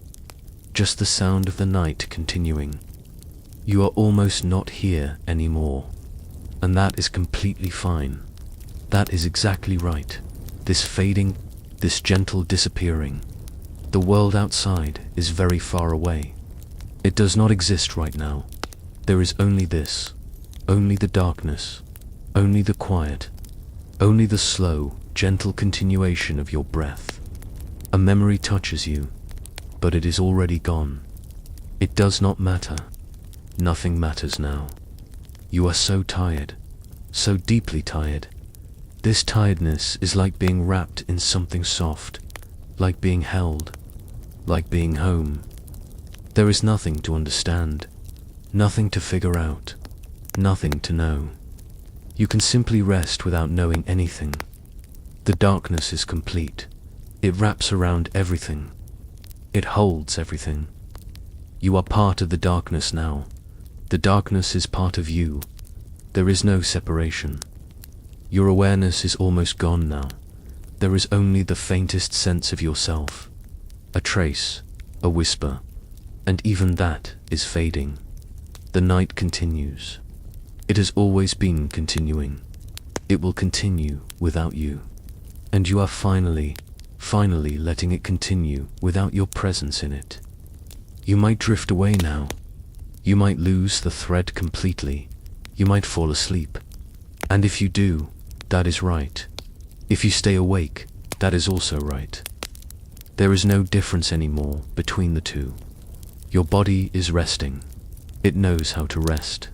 just the sound of the night continuing. You are almost not here anymore, and that is completely fine. That is exactly right. This fading, this gentle disappearing. The world outside is very far away. It does not exist right now. There is only this, only the darkness, only the quiet, only the slow, gentle continuation of your breath. A memory touches you, but it is already gone. It does not matter. Nothing matters now. You are so tired, so deeply tired. This tiredness is like being wrapped in something soft, like being held, like being home. There is nothing to understand, nothing to figure out, nothing to know. You can simply rest without knowing anything. The darkness is complete. It wraps around everything. It holds everything. You are part of the darkness now. The darkness is part of you. There is no separation. Your awareness is almost gone now. There is only the faintest sense of yourself. A trace, a whisper, and even that is fading. The night continues. It has always been continuing. It will continue without you. And you are finally letting it continue without your presence in it. You might drift away now. You might lose the thread completely. You might fall asleep. And if you do, that is right. If you stay awake, that is also right. There is no difference anymore between the two. Your body is resting. It knows how to rest.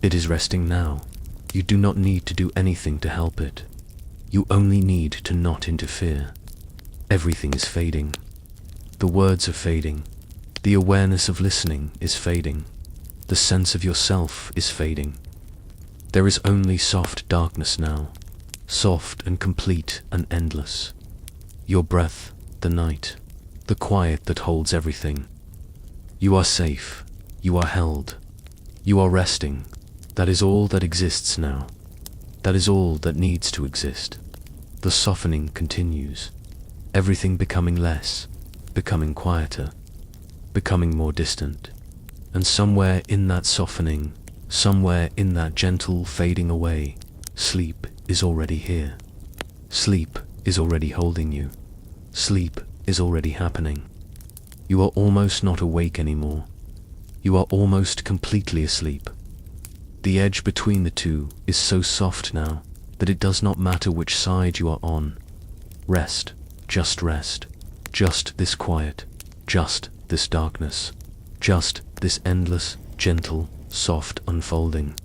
It is resting now. You do not need to do anything to help it. You only need to not interfere. Everything is fading. The words are fading. The awareness of listening is fading. The sense of yourself is fading. There is only soft darkness now, soft and complete and endless. Your breath, the night, the quiet that holds everything. You are safe. You are held. You are resting. That is all that exists now. That is all that needs to exist. The softening continues. Everything becoming less, becoming quieter, becoming more distant. And somewhere in that softening, somewhere in that gentle fading away, sleep is already here. Sleep is already holding you. Sleep is already happening. You are almost not awake anymore. You are almost completely asleep. The edge between the two is so soft now that it does not matter which side you are on. Rest, just this quiet, just this darkness, just this endless, gentle, soft unfolding.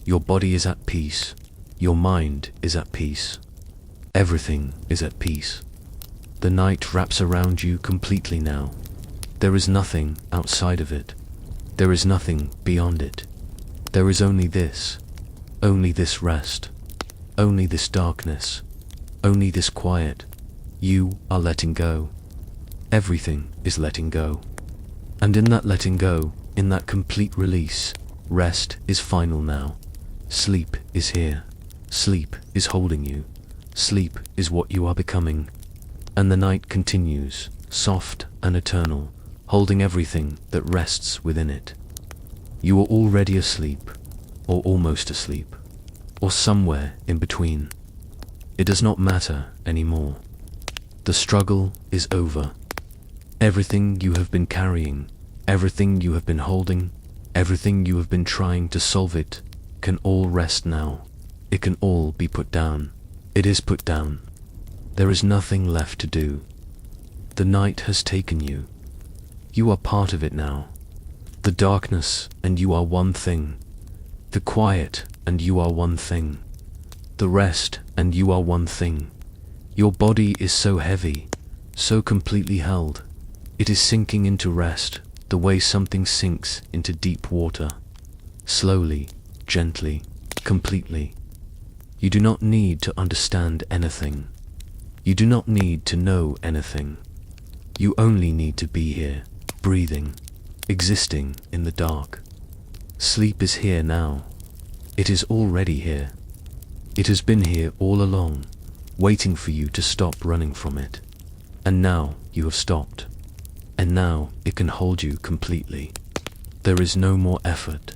Your body is at peace. Your mind is at peace. Everything is at peace. The night wraps around you completely now. There is nothing outside of it. There is nothing beyond it. There is only this rest, only this darkness, only this quiet. You are letting go. Everything is letting go. And in that letting go, in that complete release, rest is final now. Sleep is here. Sleep is holding you. Sleep is what you are becoming. And the night continues, soft and eternal, holding everything that rests within it. You are already asleep, or almost asleep, or somewhere in between. It does not matter anymore. The struggle is over. Everything you have been carrying, everything you have been holding, everything you have been trying to solve it, can all rest now. It can all be put down. It is put down. There is nothing left to do. The night has taken you. You are part of it now. The darkness and you are one thing. The quiet and you are one thing. The rest and you are one thing. Your body is so heavy, so completely held. It is sinking into rest, the way something sinks into deep water. Slowly, gently, completely. You do not need to understand anything. You do not need to know anything. You only need to be here, breathing, existing in the dark. Sleep is here now. It is already here. It has been here all along, waiting for you to stop running from it. And now you have stopped. And now it can hold you completely. There is no more effort.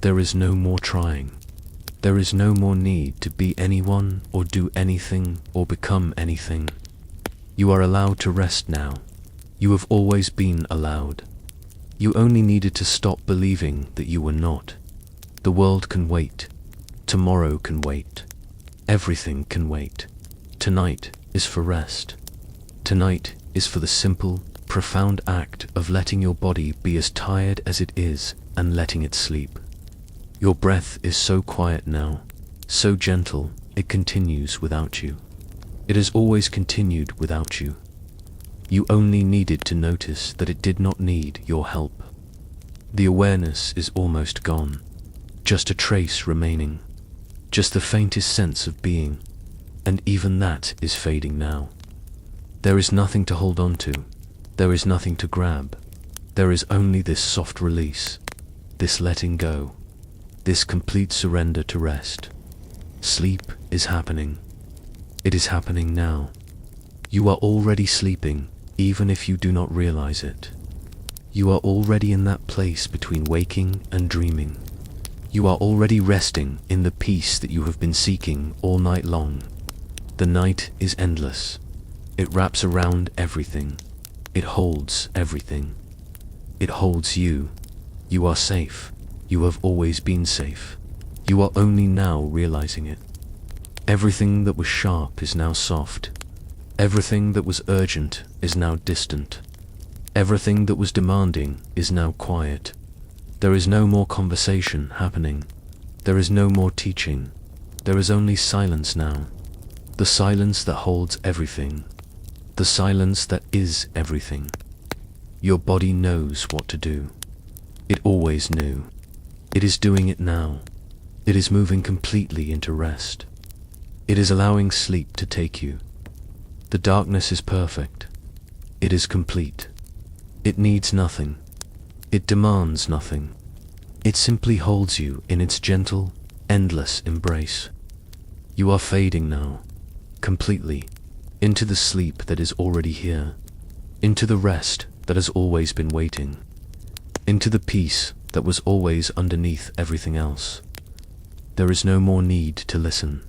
There is no more trying. There is no more need to be anyone or do anything or become anything. You are allowed to rest now. You have always been allowed. You only needed to stop believing that you were not. The world can wait. Tomorrow can wait. Everything can wait. Tonight is for rest. Tonight is for the simple, profound act of letting your body be as tired as it is and letting it sleep. Your breath is so quiet now, so gentle, it continues without you. It has always continued without you. You only needed to notice that it did not need your help. The awareness is almost gone, just a trace remaining, just the faintest sense of being, and even that is fading now. There is nothing to hold on to, there is nothing to grab, there is only this soft release, this letting go, this complete surrender to rest. Sleep is happening. It is happening now. You are already sleeping, even if you do not realize it. You are already in that place between waking and dreaming. You are already resting in the peace that you have been seeking all night long. The night is endless. It wraps around everything. It holds everything. It holds you. You are safe. You have always been safe. You are only now realizing it. Everything that was sharp is now soft. Everything that was urgent is now distant. Everything that was demanding is now quiet. There is no more conversation happening. There is no more teaching. There is only silence now. The silence that holds everything. The silence that is everything. Your body knows what to do. It always knew. It is doing it now. It is moving completely into rest. It is allowing sleep to take you. The darkness is perfect. It is complete. It needs nothing. It demands nothing. It simply holds you in its gentle, endless embrace. You are fading now, completely, into the sleep that is already here, into the rest that has always been waiting, into the peace that was always underneath everything else. There is no more need to listen.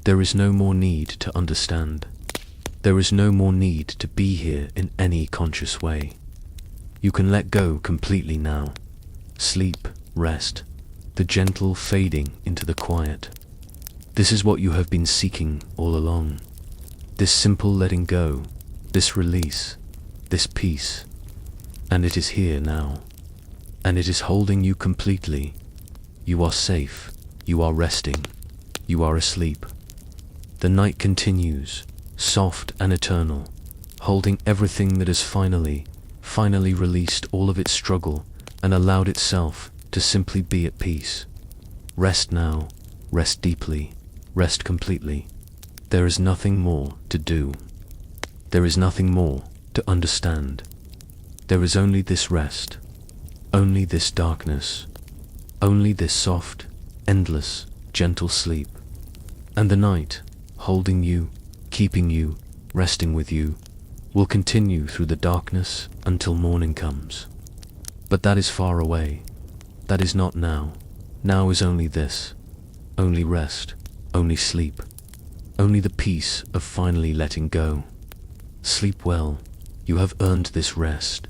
There is no more need to understand. There is no more need to be here in any conscious way. You can let go completely now. Sleep, rest, the gentle fading into the quiet. This is what you have been seeking all along. This simple letting go, this release, this peace. And it is here now. And it is holding you completely. You are safe. You are resting. You are asleep. The night continues, soft and eternal, holding everything that has finally released all of its struggle and allowed itself to simply be at peace. Rest now, rest deeply, rest completely. There is nothing more to do. There is nothing more to understand. There is only this rest, only this darkness, only this soft, endless, gentle sleep. And the night, holding you, keeping you, resting with you, will continue through the darkness until morning comes. But that is far away. That is not now. Now is only this. Only rest. Only sleep. Only the peace of finally letting go. Sleep well. You have earned this rest.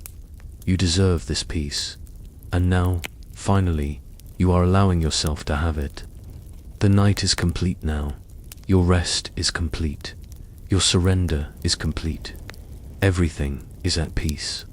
You deserve this peace. And now, finally, you are allowing yourself to have it. The night is complete now. Your rest is complete. Your surrender is complete. Everything is at peace.